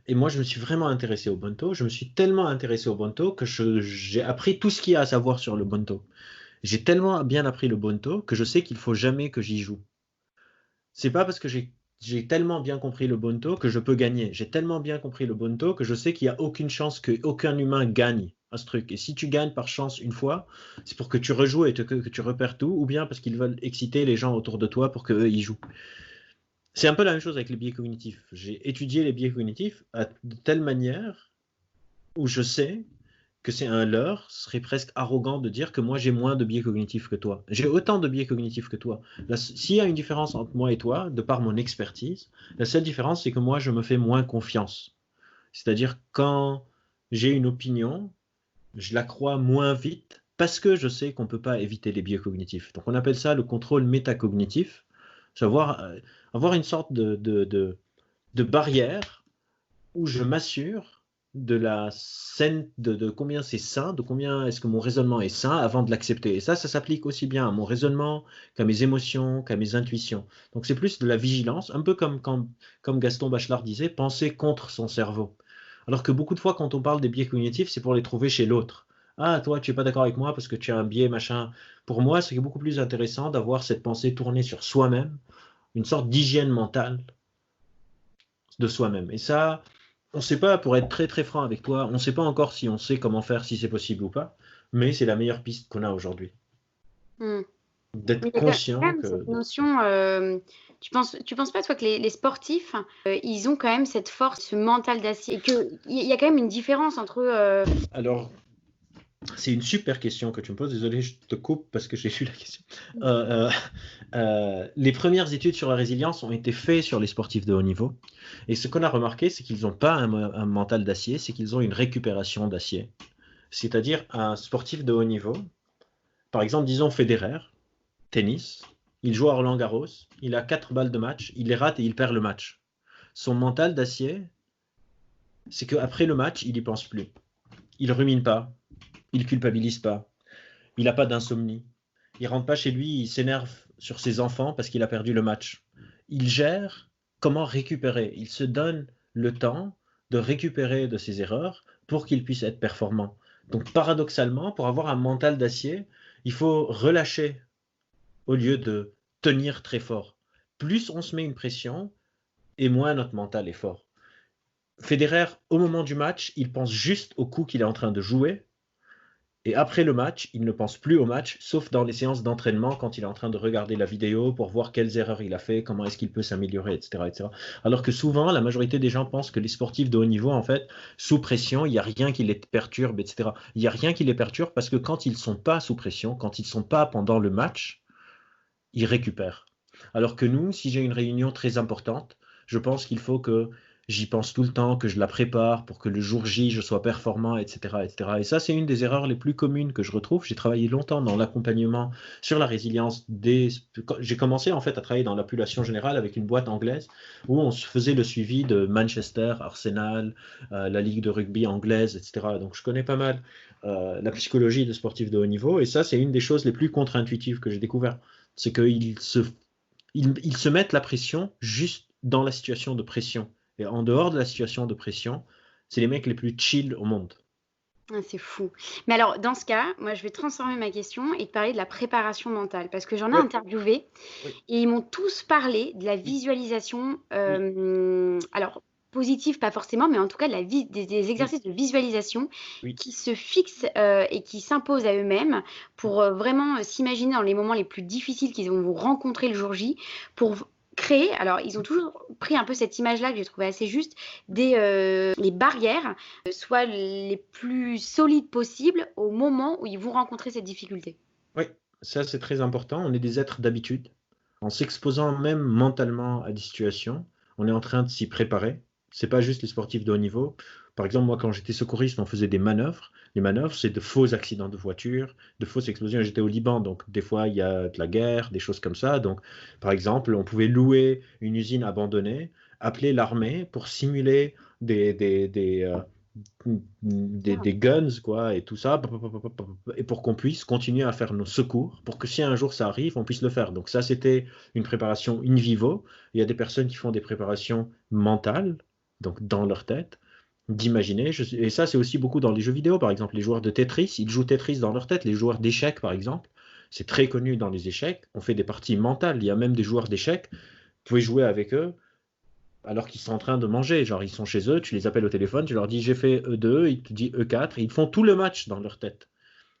Et moi, je me suis vraiment intéressé au Bonto. Je me suis tellement intéressé au Bonto que j'ai appris tout ce qu'il y a à savoir sur le Bonto. J'ai tellement bien appris le Bonto que je sais qu'il faut jamais que j'y joue. C'est pas parce que j'ai tellement bien compris le Bonto que je peux gagner. J'ai tellement bien compris le Bonto que je sais qu'il n'y a aucune chance qu'aucun humain gagne à ce truc. Et si tu gagnes par chance une fois, c'est pour que tu rejoues et que tu repères tout, ou bien parce qu'ils veulent exciter les gens autour de toi pour qu'eux y jouent. C'est un peu la même chose avec les biais cognitifs. J'ai étudié les biais cognitifs de telle manière où je sais que c'est un leurre, ce serait presque arrogant de dire que moi j'ai moins de biais cognitifs que toi. J'ai autant de biais cognitifs que toi. S'il y a une différence entre moi et toi, de par mon expertise, la seule différence c'est que moi je me fais moins confiance. C'est-à-dire quand j'ai une opinion, je la crois moins vite parce que je sais qu'on ne peut pas éviter les biais cognitifs. Donc on appelle ça le contrôle métacognitif, savoir avoir une sorte de barrière où je m'assure de la scène, de combien c'est sain, de combien est-ce que mon raisonnement est sain avant de l'accepter. Et ça s'applique aussi bien à mon raisonnement qu'à mes émotions, qu'à mes intuitions. Donc c'est plus de la vigilance, un peu comme Gaston Bachelard disait, penser contre son cerveau. Alors que beaucoup de fois, quand on parle des biais cognitifs, c'est pour les trouver chez l'autre. Ah, toi, tu n'es pas d'accord avec moi parce que tu as un biais, machin. Pour moi, c'est beaucoup plus intéressant d'avoir cette pensée tournée sur soi-même, une sorte d'hygiène mentale de soi-même. Et ça, On ne sait pas, pour être très très franc avec toi, on ne sait pas encore si on sait comment faire, si c'est possible ou pas, mais c'est la meilleure piste qu'on a aujourd'hui. Hmm. Mais D'être il y a quand conscient même que... cette notion, tu penses pas, toi, que les sportifs, ils ont quand même cette force, ce mental d'acier, et qu'il y a quand même une différence entre Alors, c'est une super question que tu me poses. Désolé, je te coupe parce que j'ai su la question. Les premières études sur la résilience ont été faites sur les sportifs de haut niveau. Et ce qu'on a remarqué, c'est qu'ils n'ont pas un mental d'acier, c'est qu'ils ont une récupération d'acier. C'est-à-dire un sportif de haut niveau, par exemple, disons Federer, tennis, il joue à Roland-Garros, il a 4 balles de match, il les rate et il perd le match. Son mental d'acier, c'est qu'après le match, il n'y pense plus. Il rumine pas, il culpabilise pas, il n'a pas d'insomnie. Il rentre pas chez lui, il s'énerve sur ses enfants parce qu'il a perdu le match. Il gère comment récupérer. Il se donne le temps de récupérer de ses erreurs pour qu'il puisse être performant. Donc paradoxalement, pour avoir un mental d'acier, il faut relâcher au lieu de tenir très fort. Plus on se met une pression, et moins notre mental est fort. Federer, au moment du match, il pense juste au coup qu'il est en train de jouer. Et après le match, il ne pense plus au match, sauf dans les séances d'entraînement, quand il est en train de regarder la vidéo pour voir quelles erreurs il a fait, comment est-ce qu'il peut s'améliorer, etc., etc. Alors que souvent, la majorité des gens pensent que les sportifs de haut niveau, en fait, sous pression, il n'y a rien qui les perturbe, etc. Il n'y a rien qui les perturbe parce que quand ils ne sont pas sous pression, quand ils ne sont pas pendant le match, ils récupèrent. Alors que nous, si j'ai une réunion très importante, je pense qu'il faut que j'y pense tout le temps, que je la prépare pour que le jour J, je sois performant, etc., etc. Et ça, c'est une des erreurs les plus communes que je retrouve. J'ai travaillé longtemps dans l'accompagnement sur la résilience des... J'ai commencé en fait à travailler dans la population générale avec une boîte anglaise où on se faisait le suivi de Manchester, Arsenal, la ligue de rugby anglaise, etc. Donc je connais pas mal la psychologie des sportifs de haut niveau et ça, c'est une des choses les plus contre-intuitives que j'ai découvert. C'est qu'ils se mettent la pression juste dans la situation de pression. Et en dehors de la situation de pression, c'est les mecs les plus chill au monde. Ah, c'est fou. Mais alors, dans ce cas, moi, je vais transformer ma question et te parler de la préparation mentale, parce que j'en ai Oui, interviewé oui, et ils m'ont tous parlé de la oui, visualisation, oui, alors positive, pas forcément, mais en tout cas des oui, exercices de visualisation oui, qui se fixent et qui s'imposent à eux-mêmes pour vraiment s'imaginer dans les moments les plus difficiles qu'ils vont vous rencontrer le jour J, pour créer, alors ils ont toujours pris un peu cette image-là que j'ai trouvée assez juste, les barrières soient les plus solides possibles au moment où ils vont rencontrer cette difficulté. oui. Ça, c'est très important. On est des êtres d'habitude. En s'exposant même mentalement à des situations, on est en train de s'y préparer. C'est pas juste les sportifs de haut niveau. Par exemple, moi, quand j'étais secouriste, on faisait des manœuvres. Les manœuvres, c'est de faux accidents de voiture, de fausses explosions. J'étais au Liban, donc des fois, il y a de la guerre, des choses comme ça. Donc, par exemple, on pouvait louer une usine abandonnée, appeler l'armée pour simuler des guns, quoi, et tout ça, et pour qu'on puisse continuer à faire nos secours, pour que si un jour ça arrive, on puisse le faire. Donc ça, c'était une préparation in vivo. Il y a des personnes qui font des préparations mentales, donc dans leur tête, d'imaginer. Et ça, c'est aussi beaucoup dans les jeux vidéo, par exemple. Les joueurs de Tetris, ils jouent Tetris dans leur tête. Les joueurs d'échecs, par exemple, c'est très connu dans les échecs. On fait des parties mentales. Il y a même des joueurs d'échecs. Vous pouvez jouer avec eux alors qu'ils sont en train de manger. Genre, ils sont chez eux, tu les appelles au téléphone, tu leur dis j'ai fait E2, ils te disent E4, et ils font tout le match dans leur tête.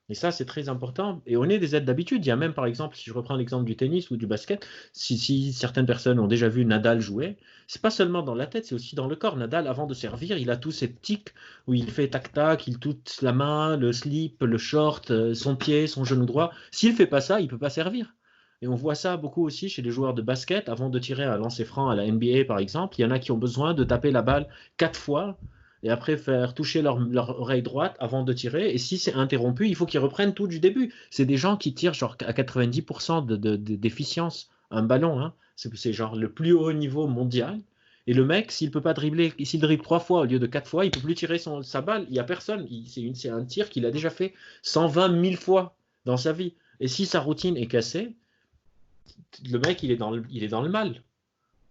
Et ça, c'est très important. Et on est des aides d'habitude. Il y a même, par exemple, si je reprends l'exemple du tennis ou du basket, si certaines personnes ont déjà vu Nadal jouer, c'est pas seulement dans la tête, c'est aussi dans le corps. Nadal, avant de servir, il a tous ces tics où il fait tac-tac, il touche la main, le slip, le short, son pied, son genou droit. S'il fait pas ça, il peut pas servir. Et on voit ça beaucoup aussi chez les joueurs de basket. Avant de tirer un lancer franc à la NBA, par exemple, il y en a qui ont besoin de taper la balle 4 fois et après faire toucher leur oreille droite avant de tirer. Et si c'est interrompu, il faut qu'ils reprennent tout du début. C'est des gens qui tirent genre à 90% d'efficience un ballon. Hein. C'est genre le plus haut niveau mondial. Et le mec, s'il peut pas dribbler, s'il dribble 3 fois au lieu de 4 fois, il peut plus tirer sa balle. Il n'y a personne. C'est un tir qu'il a déjà fait 120 000 fois dans sa vie. Et si sa routine est cassée, le mec, il est dans le mal.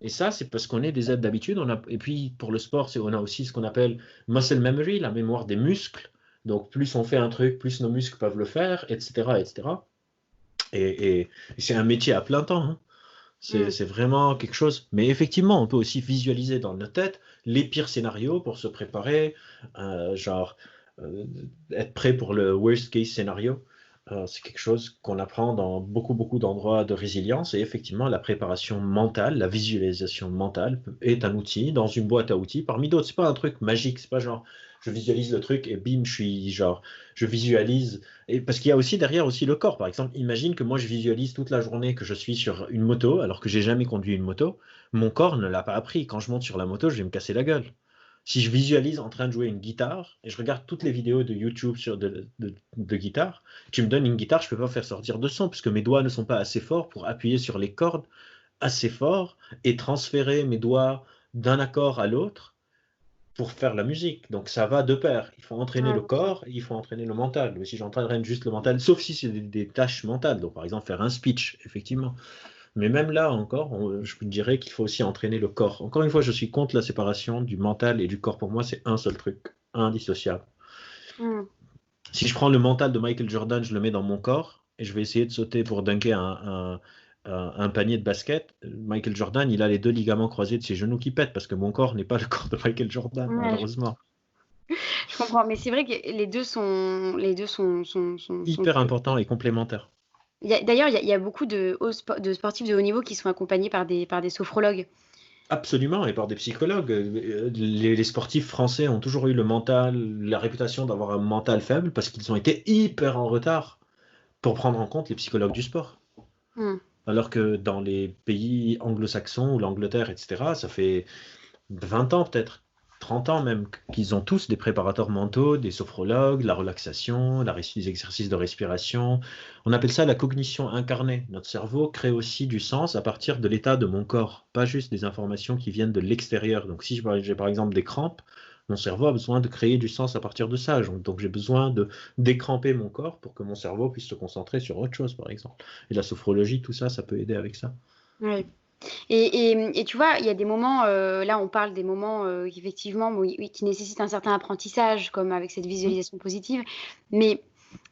Et ça, c'est parce qu'on est des aides d'habitude. Et puis, pour le sport, on a aussi ce qu'on appelle muscle memory, la mémoire des muscles. Donc, plus on fait un truc, plus nos muscles peuvent le faire, etc., etc. Et c'est un métier à plein temps. Hein. Mm. C'est vraiment quelque chose. Mais effectivement, on peut aussi visualiser dans notre tête les pires scénarios pour se préparer, genre euh, être prêt pour le worst case scénario. C'est quelque chose qu'on apprend dans beaucoup d'endroits de résilience. Et effectivement, la préparation mentale, la visualisation mentale est un outil dans une boîte à outils parmi d'autres. C'est pas un truc magique. C'est pas genre je visualise le truc et bim, je visualise. Et parce qu'il y a aussi derrière aussi le corps. Par exemple, imagine que moi je visualise toute la journée que je suis sur une moto alors que j'ai jamais conduit une moto. Mon corps ne l'a pas appris. Quand je monte sur la moto, je vais me casser la gueule. Si je visualise en train de jouer une guitare et je regarde toutes les vidéos de YouTube de guitare, tu me donnes une guitare, je peux pas faire sortir de son puisque mes doigts ne sont pas assez forts pour appuyer sur les cordes assez fort et transférer mes doigts d'un accord à l'autre pour faire la musique. Donc ça va de pair. Il faut entraîner Ouais, le bien sûr. corps et il faut entraîner le mental. Mais si j'entraîne juste le mental, sauf si c'est des tâches mentales, donc par exemple faire un speech, effectivement. Mais même là encore, je vous dirais qu'il faut aussi entraîner le corps. Encore une fois, je suis contre la séparation du mental et du corps. Pour moi, c'est un seul truc, indissociable. Mm. Si je prends le mental de Michael Jordan, je le mets dans mon corps et je vais essayer de sauter pour dunker un panier de basket, Michael Jordan, il a les deux ligaments croisés de ses genoux qui pètent parce que mon corps n'est pas le corps de Michael Jordan, Ouais, malheureusement. je comprends. Mais c'est vrai que les deux sont Hyper important et complémentaire. D'ailleurs, il y a beaucoup de sportifs de haut niveau qui sont accompagnés par des sophrologues. Absolument, et par des psychologues. Les sportifs français ont toujours eu le mental, la réputation d'avoir un mental faible parce qu'ils ont été hyper en retard pour prendre en compte les psychologues du sport. Hmm. Alors que dans les pays anglo-saxons ou l'Angleterre, etc., ça fait 20 ans peut-être, 30 ans même, qu'ils ont tous des préparateurs mentaux, des sophrologues, la relaxation, les exercices de respiration. On appelle ça la cognition incarnée. Notre cerveau crée aussi du sens à partir de l'état de mon corps, pas juste des informations qui viennent de l'extérieur. Donc si j'ai par exemple des crampes, mon cerveau a besoin de créer du sens à partir de ça. Donc j'ai besoin de décramper mon corps pour que mon cerveau puisse se concentrer sur autre chose, par exemple. Et la sophrologie, tout ça, ça peut aider avec ça. Ouais. Et tu vois, il y a des moments, là on parle des moments qui, effectivement, bon, oui, qui nécessitent un certain apprentissage, comme avec cette visualisation positive. Mais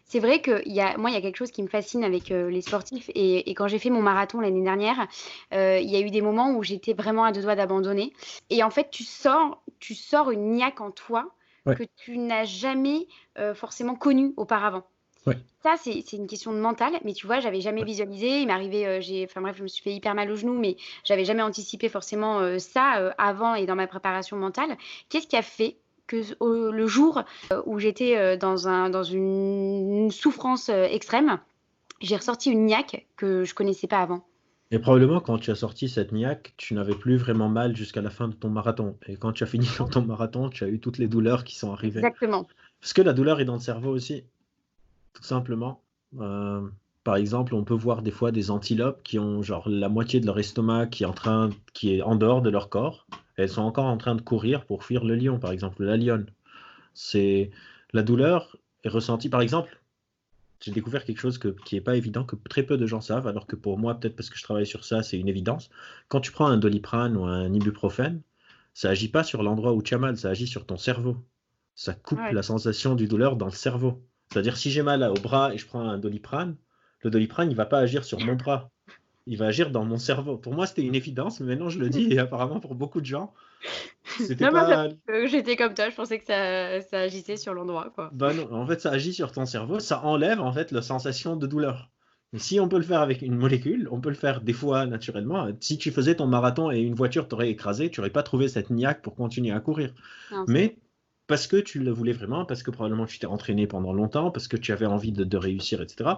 c'est vrai que moi, il y a quelque chose qui me fascine avec les sportifs. Et quand j'ai fait mon marathon l'année dernière, il y a eu des moments où j'étais vraiment à deux doigts d'abandonner. Et en fait, tu sors une niaque en toi Ouais, que tu n'as jamais forcément connue auparavant. ouais, Ça, c'est une question de mental, mais tu vois, j'avais jamais ouais. visualisé. Il m'arrivait, enfin bref, je me suis fait hyper mal au genou, mais j'avais jamais anticipé forcément ça avant et dans ma préparation mentale. Qu'est-ce qui a fait que le jour où j'étais dans une souffrance extrême, j'ai ressorti une niaque que je connaissais pas avant. Et probablement, quand tu as sorti cette niaque, tu n'avais plus vraiment mal jusqu'à la fin de ton marathon. Et quand tu as fini ton marathon, tu as eu toutes les douleurs qui sont arrivées. Exactement. Parce que la douleur est dans le cerveau aussi, tout simplement. Euh, Par exemple, on peut voir des fois des antilopes qui ont genre la moitié de leur estomac qui est en dehors de leur corps. Et elles sont encore en train de courir pour fuir le lion, par exemple, la lionne. C'est la douleur est ressentie. Par exemple, j'ai découvert quelque chose qui est pas évident, que très peu de gens savent, alors que pour moi, peut-être parce que je travaille sur ça, c'est une évidence. Quand tu prends un Doliprane ou un ibuprofène, ça agit pas sur l'endroit où tu as mal, ça agit sur ton cerveau. Ça coupe Ouais. la sensation du douleur dans le cerveau. C'est-à-dire, si j'ai mal au bras et je prends un Doliprane, le Doliprane, il va pas agir sur mon bras. Il va agir dans mon cerveau. Pour moi, c'était une évidence, mais maintenant je le dis, et apparemment pour beaucoup de gens, c'était Non, moi, pas. j'étais comme toi, je pensais que ça agissait sur l'endroit, quoi. Bah non, en fait, ça agit sur ton cerveau, ça enlève en fait la sensation de douleur. Et si on peut le faire avec une molécule, on peut le faire des fois naturellement. Si tu faisais ton marathon et une voiture t'aurait écrasé, tu n'aurais pas trouvé cette niaque pour continuer à courir. Non, c'est vrai. Mais parce que tu le voulais vraiment, parce que probablement tu t'es entraîné pendant longtemps, parce que tu avais envie de réussir, etc.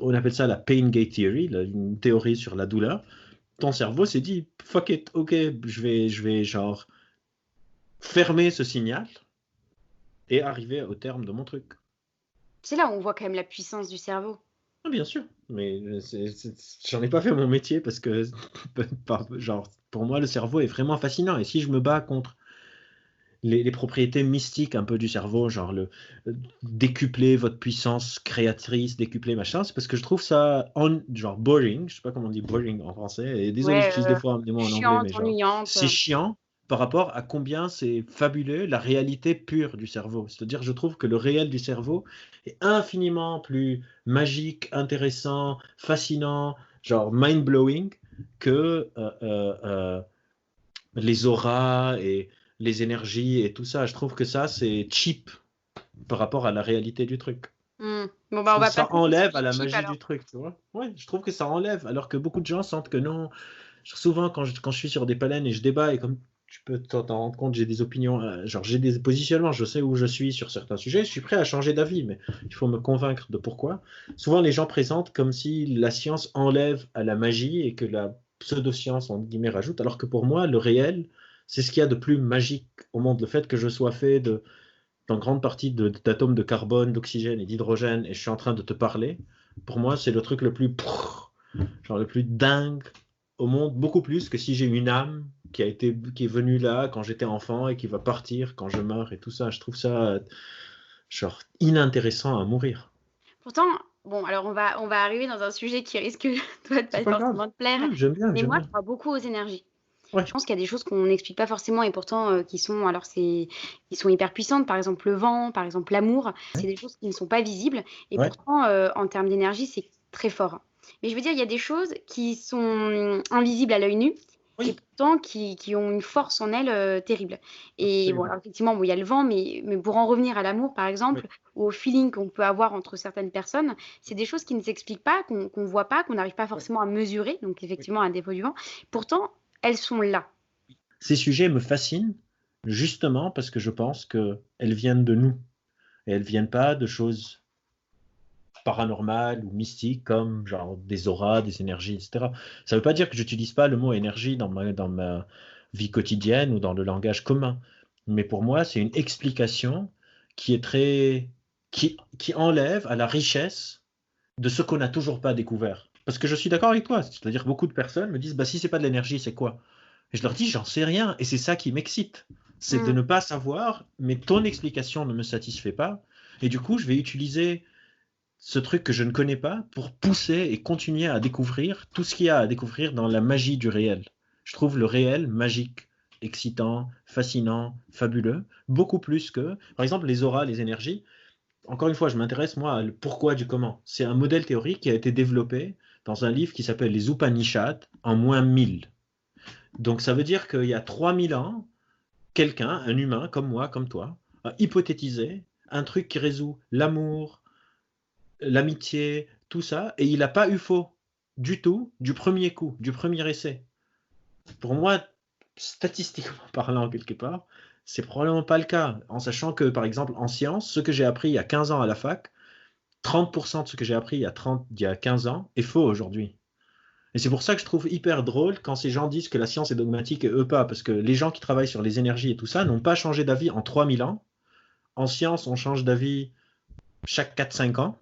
On appelle ça la pain gate theory, une théorie sur la douleur. Ton cerveau s'est dit, fuck it, ok, je vais genre fermer ce signal et arriver au terme de mon truc. C'est là où on voit quand même la puissance du cerveau. Ah, bien sûr, mais j'en ai pas fait mon métier parce que, genre, pour moi, le cerveau est vraiment fascinant. Et si je me bats contre les propriétés mystiques un peu du cerveau, genre décupler votre puissance créatrice, décupler machin, c'est parce que je trouve ça genre boring, je sais pas comment on dit boring en français, et désolé, Ouais, j'utilise des fois des mots en anglais, chiante, mais genre, ennuyante. c'est chiant par rapport à combien c'est fabuleux la réalité pure du cerveau. C'est-à-dire, je trouve que le réel du cerveau est infiniment plus magique, intéressant, fascinant, genre mind-blowing que les auras et les énergies et tout ça. Je trouve que ça, c'est cheap par rapport à la réalité du truc. Bon, Je bah, on trouve que va ça passer sur enlève à du la cheap magie alors. du truc, tu vois. Ouais, je trouve que ça enlève, alors que beaucoup de gens sentent que non. Souvent, quand je suis sur des palènes et je débat, et comme tu peux t'en rendre compte, j'ai des opinions, genre j'ai des positionnements, je sais où je suis sur certains sujets, je suis prêt à changer d'avis, mais il faut me convaincre de pourquoi. Souvent, les gens présentent comme si la science enlève à la magie et que la pseudo-science, en guillemets, rajoute, alors que pour moi, le réel, c'est ce qu'il y a de plus magique au monde. Le fait que je sois fait en grande partie d'atomes de carbone, d'oxygène et d'hydrogène, et je suis en train de te parler, pour moi, c'est le truc le plus, genre le plus dingue au monde, beaucoup plus que si j'ai une âme qui est venue là quand j'étais enfant et qui va partir quand je meurs et tout ça. Je trouve ça genre inintéressant à mourir. Pourtant, bon, alors on va arriver dans un sujet qui risque, toi, de C'est pas pas grave. forcément te plaire, Ouais, j'aime bien, mais j'aime moi, bien. je crois beaucoup aux énergies. Ouais, Je pense qu'il y a des choses qu'on n'explique pas forcément et pourtant qui sont hyper puissantes. Par exemple, le vent, par exemple, l'amour. C'est des choses qui ne sont pas visibles et ouais, pourtant, en termes d'énergie, c'est très fort. Mais je veux dire, il y a des choses qui sont invisibles à l'œil nu et oui, pourtant qui ont une force en elles terrible. Et bon, alors absolument. effectivement, bon, il y a le vent, mais pour en revenir à l'amour, par Oui, exemple, ou au feeling qu'on peut avoir entre certaines personnes, c'est des choses qui ne s'expliquent pas, qu'on ne voit pas, qu'on n'arrive pas oui, forcément à mesurer. Donc oui. effectivement, à défaut du vent. Pourtant, elles sont là. Ces sujets me fascinent justement parce que je pense qu'elles viennent de nous et elles viennent pas de choses paranormales ou mystiques comme genre des auras, des énergies, etc. Ça ne veut pas dire que j'utilise pas le mot énergie dans ma vie quotidienne ou dans le langage commun. Mais pour moi, c'est une explication qui est très, qui enlève à la richesse de ce qu'on n'a toujours pas découvert. Parce que je suis d'accord avec toi, c'est-à-dire que beaucoup de personnes me disent, bah si c'est pas de l'énergie, c'est quoi? Et je leur dis, j'en sais rien, et c'est ça qui m'excite. C'est de Mmh. ne pas savoir, mais ton explication ne me satisfait pas, et du coup, je vais utiliser ce truc que je ne connais pas pour pousser et continuer à découvrir tout ce qu'il y a à découvrir dans la magie du réel. Je trouve le réel magique, excitant, fascinant, fabuleux, beaucoup plus que, par exemple, les auras, les énergies. Encore une fois, je m'intéresse moi au pourquoi du comment. C'est un modèle théorique qui a été développé dans un livre qui s'appelle les Upanishads en -1000. Donc ça veut dire qu'il y a 3000 ans, quelqu'un, un humain comme moi, comme toi, a hypothétisé un truc qui résout l'amour, l'amitié, tout ça, et il n'a pas eu faux du tout du premier coup, du premier essai. Pour moi, statistiquement parlant, quelque part, c'est probablement pas le cas, en sachant que, par exemple, en sciences, ce que j'ai appris il y a 15 ans à la fac, 30% de ce que j'ai appris il y a 15 ans est faux aujourd'hui. Et c'est pour ça que je trouve hyper drôle quand ces gens disent que la science est dogmatique et eux pas, parce que les gens qui travaillent sur les énergies et tout ça n'ont pas changé d'avis en 3000 ans. En science, on change d'avis chaque 4-5 ans.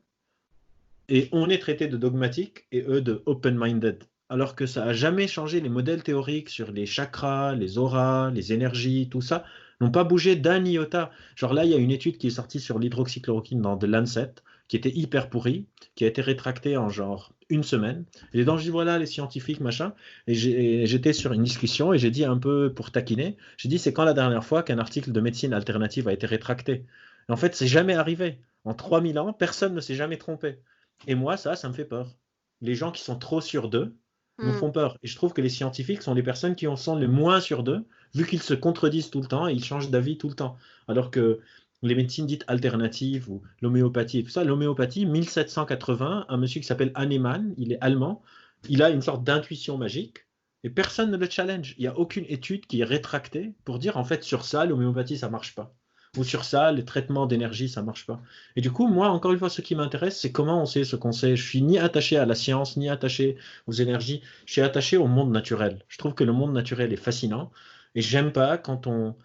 Et on est traité de dogmatique et eux de open-minded. Alors que ça n'a jamais changé. Les modèles théoriques sur les chakras, les auras, les énergies, tout ça, n'ont pas bougé d'un iota. Genre là, il y a une étude qui est sortie sur l'hydroxychloroquine dans The Lancet, qui était hyper pourrie, qui a été rétractée en genre une semaine. Et dedans, je dis voilà, les scientifiques, machin. Et j'étais sur une discussion et j'ai dit un peu pour taquiner, j'ai dit c'est quand la dernière fois qu'un article de médecine alternative a été rétracté? Et en fait, c'est jamais arrivé. En 3000 ans, personne ne s'est jamais trompé. Et moi, ça me fait peur. Les gens qui sont trop sûrs d'eux me Mmh. font peur. Et je trouve que les scientifiques sont les personnes qui en sont les moins sûrs d'eux, vu qu'ils se contredisent tout le temps et ils changent d'avis tout le temps. Alors que les médecines dites alternatives ou l'homéopathie et tout ça, l'homéopathie, 1780, un monsieur qui s'appelle Hahnemann, il est allemand, il a une sorte d'intuition magique et personne ne le challenge. Il n'y a aucune étude qui est rétractée pour dire en fait sur ça, l'homéopathie, ça marche pas. Ou sur ça, les traitements d'énergie, ça marche pas. Et du coup, moi, encore une fois, ce qui m'intéresse, c'est comment on sait ce qu'on sait. Je suis ni attaché à la science, ni attaché aux énergies. Je suis attaché au monde naturel. Je trouve que le monde naturel est fascinant. Et j'aime pas quand on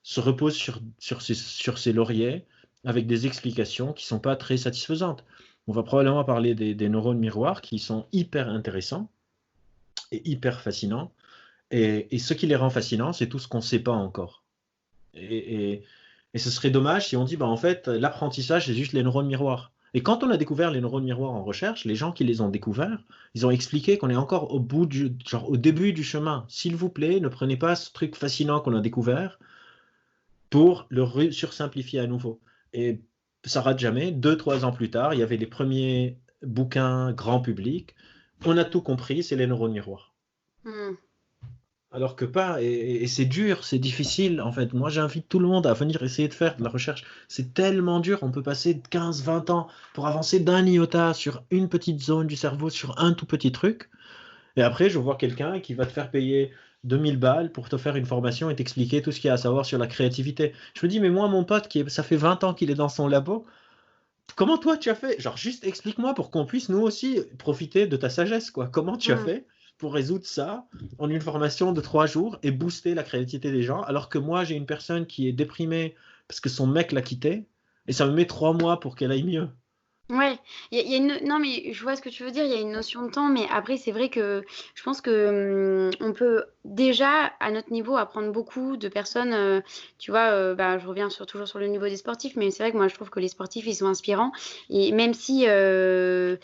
se repose sur ses lauriers avec des explications qui sont pas très satisfaisantes. On va probablement parler des neurones miroirs qui sont hyper intéressants et hyper fascinants. Et ce qui les rend fascinants, c'est tout ce qu'on ne sait pas encore. Et, et- et ce serait dommage si on dit, bah, en fait, l'apprentissage, c'est juste les neurones miroirs. Et quand on a découvert les neurones miroirs en recherche, les gens qui les ont découverts, ils ont expliqué qu'on est encore genre au début du chemin. S'il vous plaît, ne prenez pas ce truc fascinant qu'on a découvert pour le sursimplifier à nouveau. Et ça rate jamais. 2, 3 ans plus tard, il y avait les premiers bouquins grand public. On a tout compris, c'est les neurones miroirs. Hmm. Alors que pas, et c'est dur, c'est difficile en fait. Moi j'invite tout le monde à venir essayer de faire de la recherche. C'est tellement dur, on peut passer 15-20 ans pour avancer d'un iota sur une petite zone du cerveau, sur un tout petit truc. Et après, je vois quelqu'un qui va te faire payer 2000 balles pour te faire une formation et t'expliquer tout ce qu'il y a à savoir sur la créativité. Je me dis, mais moi, mon pote, ça fait 20 ans qu'il est dans son labo, comment toi tu as fait? Genre, juste explique-moi pour qu'on puisse nous aussi profiter de ta sagesse, quoi. Comment tu as Hmm. fait pour résoudre ça en une formation de 3 jours et booster la créativité des gens, alors que moi, j'ai une personne qui est déprimée parce que son mec l'a quittée et ça me met 3 mois pour qu'elle aille mieux. Ouais, il y a une... Non, mais je vois ce que tu veux dire, il y a une notion de temps, mais après, c'est vrai que je pense que on peut déjà, à notre niveau, apprendre beaucoup de personnes, tu vois, bah, je reviens toujours sur le niveau des sportifs, mais c'est vrai que moi, je trouve que les sportifs, ils sont inspirants, et même si bah,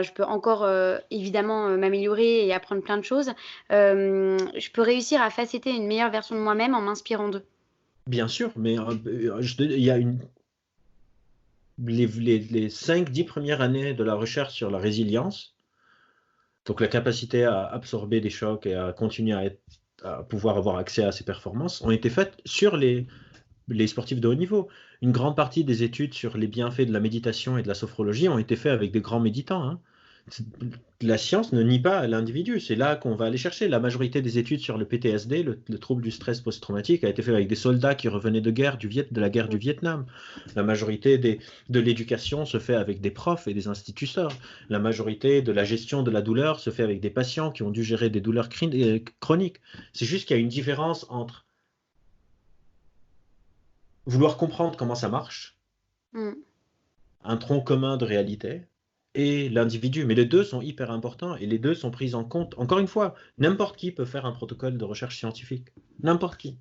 je peux encore, évidemment, m'améliorer et apprendre plein de choses, je peux réussir à facetter une meilleure version de moi-même en m'inspirant d'eux. Bien sûr, mais il y a les 5-10 premières années de la recherche sur la résilience, donc la capacité à absorber des chocs et à continuer à pouvoir avoir accès à ces performances, ont été faites sur les sportifs de haut niveau. Une grande partie des études sur les bienfaits de la méditation et de la sophrologie ont été faites avec des grands méditants, hein. La science ne nie pas l'individu, c'est là qu'on va aller chercher. La majorité des études sur le PTSD, le trouble du stress post-traumatique, a été faite avec des soldats qui revenaient de la guerre du Vietnam. La majorité de l'éducation se fait avec des profs et des instituteurs. La majorité de la gestion de la douleur se fait avec des patients qui ont dû gérer des douleurs chroniques. C'est juste qu'il y a une différence entre vouloir comprendre comment ça marche, Mm. un tronc commun de réalité, et l'individu. Mais les deux sont hyper importants et les deux sont pris en compte. Encore une fois, n'importe qui peut faire un protocole de recherche scientifique. N'importe qui.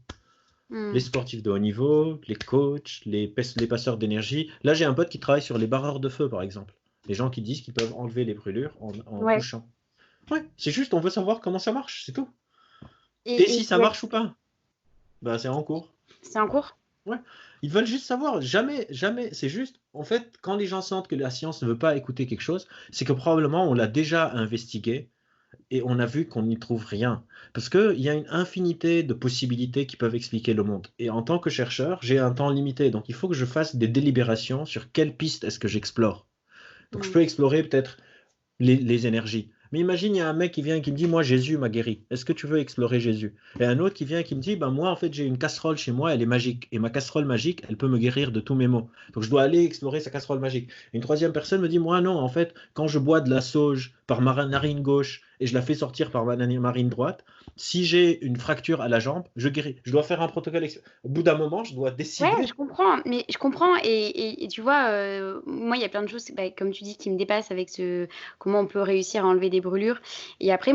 Les Mm. sportifs de haut niveau, les coachs, les passeurs d'énergie. Là, j'ai un pote qui travaille sur les barreurs de feu, par exemple. Les gens qui disent qu'ils peuvent enlever les brûlures en Ouais. touchant. Ouais, c'est juste, on veut savoir comment ça marche, c'est tout. Et Et si ça marche ou pas, bah, c'est en cours. c'est en cours? Ouais. Ils veulent juste savoir. Jamais, jamais. C'est juste, en fait, quand les gens sentent que la science ne veut pas écouter quelque chose, c'est que probablement on l'a déjà investigué et on a vu qu'on n'y trouve rien. Parce qu'il y a une infinité de possibilités qui peuvent expliquer le monde. Et en tant que chercheur, j'ai un temps limité. Donc il faut que je fasse des délibérations sur quelle piste est-ce que j'explore. Donc je Mm. peux explorer peut-être les énergies. Mais imagine, il y a un mec qui vient et qui me dit, moi, Jésus m'a guéri. Est-ce que tu veux explorer Jésus? Et un autre qui vient et qui me dit, ben moi, en fait, j'ai une casserole chez moi, elle est magique. Et ma casserole magique, elle peut me guérir de tous mes maux. Donc, je dois aller explorer sa casserole magique. Et une troisième personne me dit, moi, non, en fait, quand je bois de la sauge par ma narine gauche et je la fais sortir par ma narine droite, si j'ai une fracture à la jambe, je guéris. Je dois faire un protocole. Au bout d'un moment, je dois Ouais, je décider. comprends, mais je comprends et tu vois, moi, il y a plein de choses, bah, comme tu dis, qui me dépassent avec comment on peut réussir à enlever des brûlures. Et après,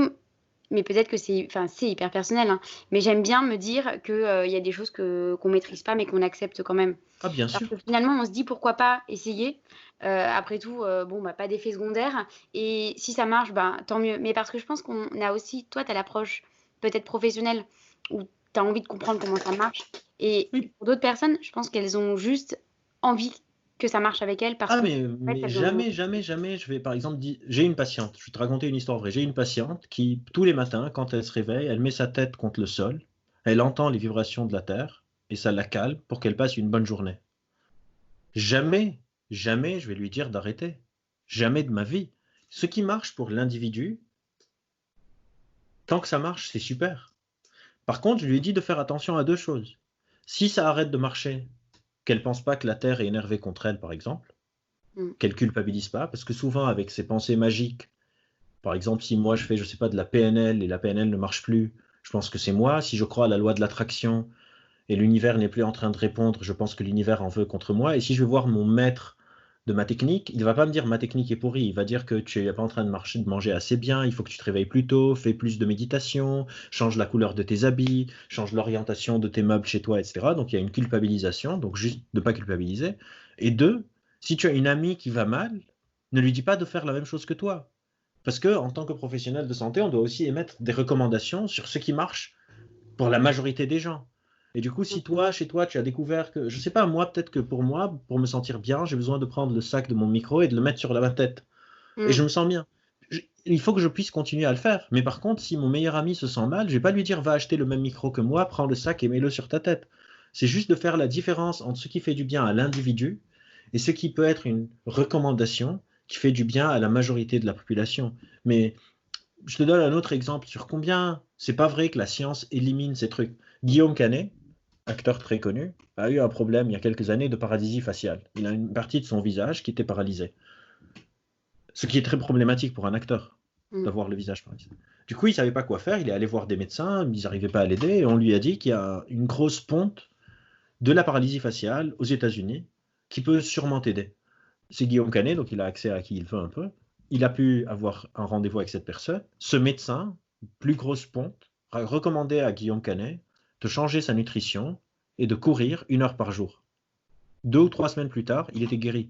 mais peut-être que c'est hyper personnel, hein, mais j'aime bien me dire que, il y a des choses qu'on maîtrise pas, mais qu'on accepte quand même. Ah, bien Parce sûr. que finalement, on se dit pourquoi pas essayer. Après tout, bon, bah, pas d'effet secondaire. Et si ça marche, bah, tant mieux. Mais parce que je pense qu'on a aussi, toi, tu as l'approche peut-être professionnelle où tu as envie de comprendre comment ça marche. Et Oui. pour d'autres personnes, je pense qu'elles ont juste envie que ça marche avec elles parce Ah, qu'en fait, mais elles ont. jamais, jamais, jamais, je vais par exemple dire, j'ai une patiente, je vais te raconter une histoire vraie. J'ai une patiente qui, tous les matins, quand elle se réveille, elle met sa tête contre le sol, elle entend les vibrations de la terre et ça la calme pour qu'elle passe une bonne journée. Jamais, jamais je vais lui dire d'arrêter. Jamais de ma vie. Ce qui marche pour l'individu, tant que ça marche, c'est super. Par contre, je lui ai dit de faire attention à deux choses. Si ça arrête de marcher, qu'elle pense pas que la terre est énervée contre elle, par exemple, Mm. qu'elle culpabilise pas, parce que souvent avec ses pensées magiques, par exemple, si moi je fais, je sais pas, de la PNL et la PNL ne marche plus, je pense que c'est moi. Si je crois à la loi de l'attraction et l'univers n'est plus en train de répondre, je pense que l'univers en veut contre moi. Et si je vais voir mon maître de ma technique, il va pas me dire ma technique est pourrie, il va dire que tu n'es pas en train de manger assez bien, il faut que tu te réveilles plus tôt, fais plus de méditation, change la couleur de tes habits, change l'orientation de tes meubles chez toi, etc. Donc il y a une culpabilisation, donc juste de pas culpabiliser. Et deux, si tu as une amie qui va mal, ne lui dis pas de faire la même chose que toi. Parce que en tant que professionnel de santé, on doit aussi émettre des recommandations sur ce qui marche pour la majorité des gens. Et du coup, si toi, chez toi, tu as découvert que, je sais pas, moi, peut-être que pour moi, pour me sentir bien, j'ai besoin de prendre le sac de mon micro et de le mettre sur ma tête. Et Mm. je me sens bien. il faut que je puisse continuer à le faire. Mais par contre, si mon meilleur ami se sent mal, je vais pas lui dire va acheter le même micro que moi, prends le sac et mets-le sur ta tête. C'est juste de faire la différence entre ce qui fait du bien à l'individu et ce qui peut être une recommandation qui fait du bien à la majorité de la population. Mais je te donne un autre exemple sur combien c'est pas vrai que la science élimine ces trucs. Guillaume Canet, acteur très connu, a eu un problème il y a quelques années de paralysie faciale. Il a une partie de son visage qui était paralysée. Ce qui est très problématique pour un acteur, Mm. d'avoir le visage paralysé. Du coup, il ne savait pas quoi faire, il est allé voir des médecins, ils n'arrivaient pas à l'aider, et on lui a dit qu'il y a une grosse ponte de la paralysie faciale aux États-Unis qui peut sûrement t'aider. C'est Guillaume Canet, donc il a accès à qui il veut un peu. Il a pu avoir un rendez-vous avec cette personne. Ce médecin, plus grosse ponte, a recommandé à Guillaume Canet de changer sa nutrition et de courir 1 heure par jour. 2 ou 3 semaines plus tard, il était guéri.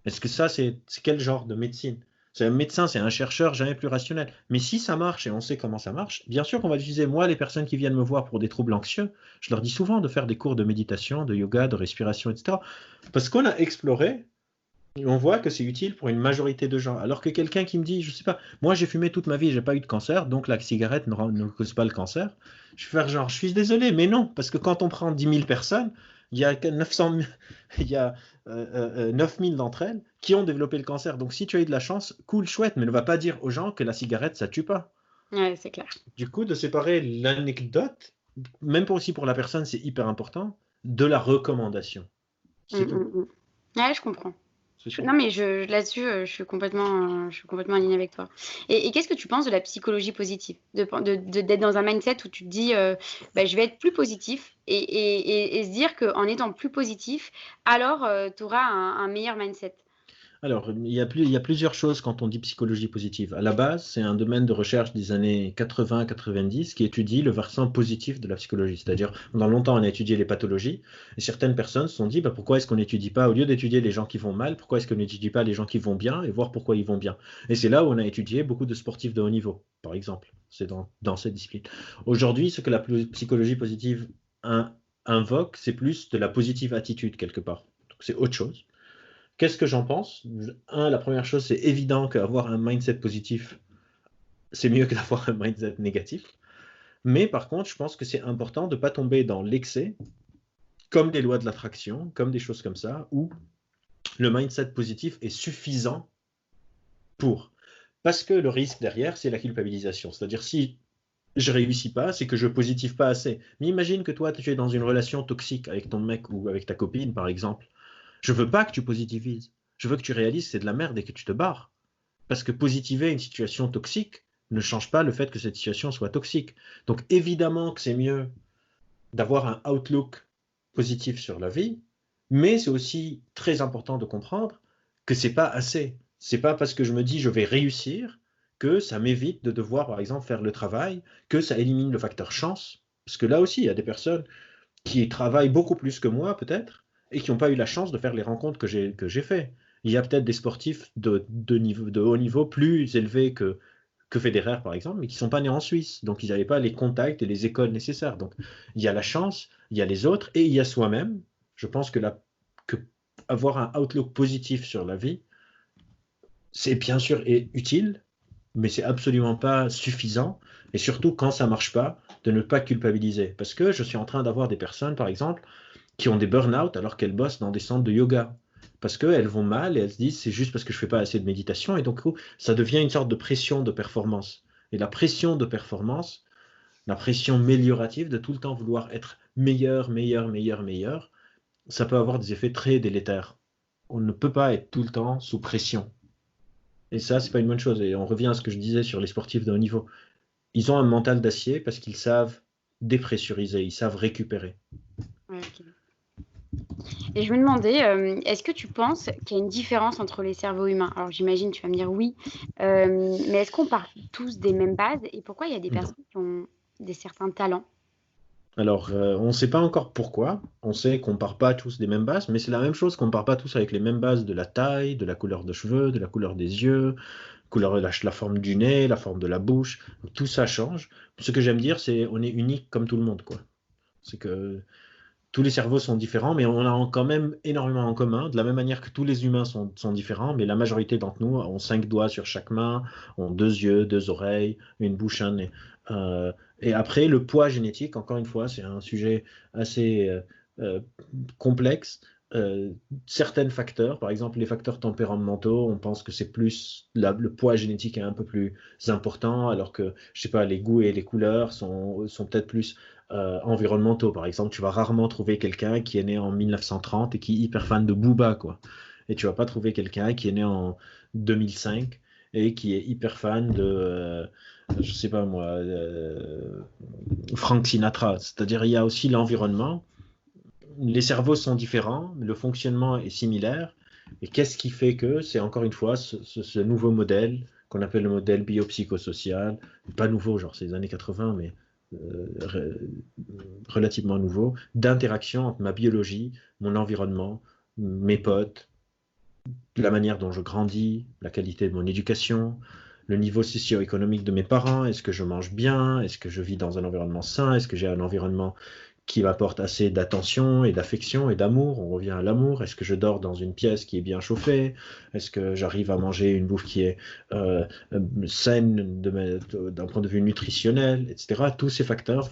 Est-ce que ça, c'est quel genre de médecine? C'est un médecin, c'est un chercheur, jamais plus rationnel. Mais si ça marche et on sait comment ça marche, bien sûr qu'on va utiliser. Moi, les personnes qui viennent me voir pour des troubles anxieux, je leur dis souvent de faire des cours de méditation, de yoga, de respiration, etc. Parce qu'on a exploré et on voit que c'est utile pour une majorité de gens. Alors que quelqu'un qui me dit, je sais pas, moi j'ai fumé toute ma vie, j'ai pas eu de cancer, donc la cigarette ne cause pas le cancer. Je vais faire genre, je suis désolé, mais non, parce que quand on prend 10 000 personnes, il y a 900 000, il y a 9 000 d'entre elles qui ont développé le cancer. Donc si tu as eu de la chance, cool, chouette, mais ne va pas dire aux gens que la cigarette, ça tue pas. Ouais, c'est clair. Du coup, de séparer l'anecdote, même aussi pour la personne, c'est hyper important, de la recommandation. Mm, C'est tout. mm, mm. Ouais, je comprends. C'est tout. Non, mais là-dessus, je suis complètement alignée avec toi. Et qu'est-ce que tu penses de la psychologie positive? D'être dans un mindset où tu te dis, bah, je vais être plus positif et se dire qu'en étant plus positif, alors tu auras un meilleur mindset. Alors, il y a plusieurs choses quand on dit psychologie positive. À la base, c'est un domaine de recherche des années 80-90 qui étudie le versant positif de la psychologie. C'est-à-dire, pendant longtemps, on a étudié les pathologies et certaines personnes se sont dit, bah, pourquoi est-ce qu'on n'étudie pas, au lieu d'étudier les gens qui vont mal, pourquoi est-ce qu'on n'étudie pas les gens qui vont bien et voir pourquoi ils vont bien? Et c'est là où on a étudié beaucoup de sportifs de haut niveau, par exemple. C'est dans cette discipline. Aujourd'hui, ce que la psychologie positive invoque, c'est plus de la positive attitude quelque part. Donc, c'est autre chose. Qu'est-ce que j'en pense? La première chose, c'est évident qu'avoir un mindset positif, c'est mieux que d'avoir un mindset négatif. Mais par contre, je pense que c'est important de ne pas tomber dans l'excès, comme des lois de l'attraction, comme des choses comme ça, où le mindset positif est suffisant pour. Parce que le risque derrière, c'est la culpabilisation. C'est-à-dire, si je réussis pas, c'est que je positive pas assez. Mais imagine que toi, tu es dans une relation toxique avec ton mec ou avec ta copine, par exemple. Je veux pas que tu positivises. Je veux que tu réalises que c'est de la merde et que tu te barres. Parce que positiver une situation toxique ne change pas le fait que cette situation soit toxique. Donc évidemment que c'est mieux d'avoir un outlook positif sur la vie, mais c'est aussi très important de comprendre que c'est pas assez. C'est pas parce que je me dis je vais réussir que ça m'évite de devoir, par exemple, faire le travail, que ça élimine le facteur chance. Parce que là aussi, il y a des personnes qui travaillent beaucoup plus que moi, peut-être, et qui n'ont pas eu la chance de faire les rencontres que j'ai fait. Il y a peut-être des sportifs de haut niveau plus élevés que Federer, par exemple, mais qui ne sont pas nés en Suisse. Donc, ils n'avaient pas les contacts et les écoles nécessaires. Donc, il y a la chance, il y a les autres, et il y a soi-même. Je pense que avoir un outlook positif sur la vie, c'est bien sûr utile, mais c'est absolument pas suffisant. Et surtout, quand ça marche pas, de ne pas culpabiliser. Parce que je suis en train d'avoir des personnes, par exemple, qui ont des burn-out alors qu'elles bossent dans des centres de yoga. Parce qu'elles vont mal et elles se disent c'est juste parce que je fais pas assez de méditation. Et donc, ça devient une sorte de pression de performance. Et la pression de performance, la pression améliorative de tout le temps vouloir être meilleur, meilleur, meilleur, meilleur, ça peut avoir des effets très délétères. On ne peut pas être tout le temps sous pression. Et ça, c'est pas une bonne chose. Et on revient à ce que je disais sur les sportifs de haut niveau. Ils ont un mental d'acier parce qu'ils savent dépressuriser, ils savent récupérer. Ouais, ok. Et je me demandais, est-ce que tu penses qu'il y a une différence entre les cerveaux humains? Alors j'imagine, tu vas me dire oui, mais est-ce qu'on part tous des mêmes bases et pourquoi il y a des Non. personnes qui ont des certains talents? Alors, on ne sait pas encore pourquoi. On sait qu'on ne part pas tous des mêmes bases, mais c'est la même chose qu'on ne part pas tous avec les mêmes bases de la taille, de la couleur de cheveux, de la couleur des yeux, couleur de la forme du nez, la forme de la bouche. Tout ça change. Ce que j'aime dire, c'est on est unique comme tout le monde, quoi. C'est que tous les cerveaux sont différents, mais on a quand même énormément en commun, de la même manière que tous les humains sont différents, mais la majorité d'entre nous ont 5 doigts sur chaque main, ont 2 yeux, 2 oreilles, une bouche, un nez. Et après, le poids génétique, encore une fois, c'est un sujet assez euh, complexe. Certains facteurs, par exemple les facteurs tempéramentaux, on pense que c'est plus le poids génétique est un peu plus important, alors que je sais pas, les goûts et les couleurs sont peut-être plus environnementaux. Par exemple, tu vas rarement trouver quelqu'un qui est né en 1930 et qui est hyper fan de Booba, quoi. Et tu vas pas trouver quelqu'un qui est né en 2005 et qui est hyper fan de, je sais pas moi, Frank Sinatra. C'est-à-dire, il y a aussi l'environnement. Les cerveaux sont différents, le fonctionnement est similaire. Et qu'est-ce qui fait que c'est encore une fois ce nouveau modèle qu'on appelle le modèle biopsychosocial, pas nouveau, genre c'est les années 80, mais euh, relativement nouveau, d'interaction entre ma biologie, mon environnement, mes potes, la manière dont je grandis, la qualité de mon éducation, le niveau socio-économique de mes parents, est-ce que je mange bien, est-ce que je vis dans un environnement sain, est-ce que j'ai un environnement qui m'apporte assez d'attention et d'affection et d'amour. On revient à l'amour. Est-ce que je dors dans une pièce qui est bien chauffée? Est-ce que j'arrive à manger une bouffe qui est saine d'un point de vue nutritionnel, etc. Tous ces facteurs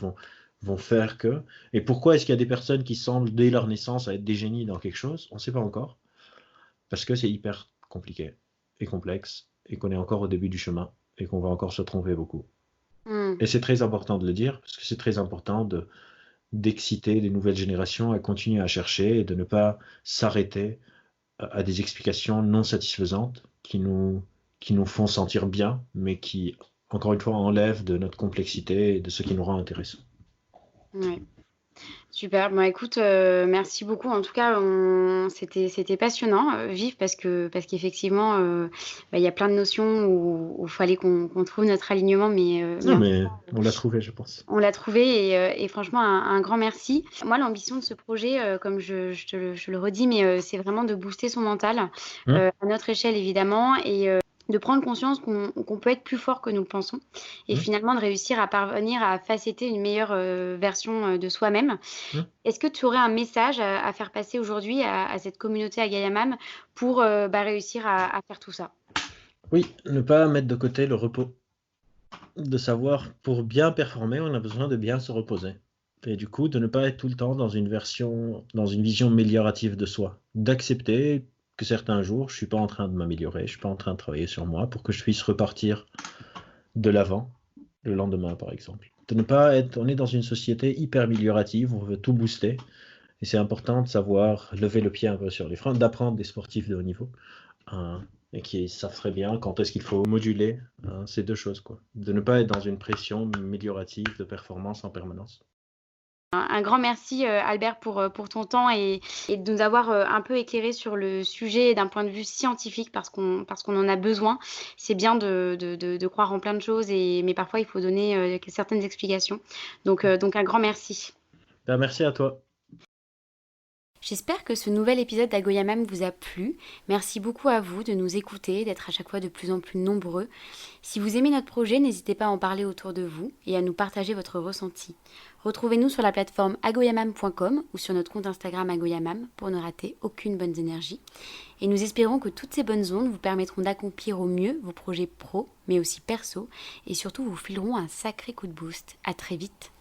vont faire que... Et pourquoi est-ce qu'il y a des personnes qui semblent dès leur naissance à être des génies dans quelque chose? On ne sait pas encore. Parce que c'est hyper compliqué et complexe et qu'on est encore au début du chemin et qu'on va encore se tromper beaucoup. Hmm. Et c'est très important de le dire parce que c'est très important d'exciter les nouvelles générations à continuer à chercher et de ne pas s'arrêter à des explications non satisfaisantes qui nous font sentir bien, mais qui, encore une fois, enlèvent de notre complexité et de ce qui nous rend intéressants. Ouais. Super. Bon, écoute, merci beaucoup. En tout cas, c'était passionnant, vif, parce qu'effectivement, il y a plein de notions où il fallait qu'on trouve notre alignement, mais Non, mais on l'a trouvé, je pense. on l'a trouvé et franchement, un grand merci. Moi, l'ambition de ce projet, comme je le redis, mais c'est vraiment de booster son mental, Hein. à notre échelle évidemment, et de prendre conscience qu'on peut être plus fort que nous le pensons, et Hein. finalement de réussir à parvenir à facetter une meilleure version de soi-même. Hein. Est-ce que tu aurais un message à faire passer aujourd'hui à cette communauté à Gaiamam pour réussir à faire tout ça? Oui, ne pas mettre de côté le repos. De savoir, pour bien performer, on a besoin de bien se reposer. Et du coup, de ne pas être tout le temps dans dans une vision améliorative de soi. D'accepter que certains jours, je suis pas en train de m'améliorer, je suis pas en train de travailler sur moi pour que je puisse repartir de l'avant, le lendemain, par exemple. De ne pas être, on est dans une société hyper améliorative, on veut tout booster. Et c'est important de savoir lever le pied un peu sur les freins, d'apprendre des sportifs de haut niveau. Hein, et qui savent très bien quand est-ce qu'il faut moduler, hein, ces deux choses, quoi. De ne pas être dans une pression améliorative de performance en permanence. Un grand merci, Albert, pour ton temps et de nous avoir un peu éclairé sur le sujet d'un point de vue scientifique parce qu'on en a besoin. C'est bien de croire en plein de choses, mais parfois il faut donner certaines explications. Donc un grand merci. Ben, merci à toi. J'espère que ce nouvel épisode d'Agoyamam vous a plu. Merci beaucoup à vous de nous écouter, d'être à chaque fois de plus en plus nombreux. Si vous aimez notre projet, n'hésitez pas à en parler autour de vous et à nous partager votre ressenti. Retrouvez-nous sur la plateforme agoyamam.com ou sur notre compte Instagram agoyamam pour ne rater aucune bonne énergie. Et nous espérons que toutes ces bonnes ondes vous permettront d'accomplir au mieux vos projets pro, mais aussi perso, et surtout vous fileront un sacré coup de boost. À très vite.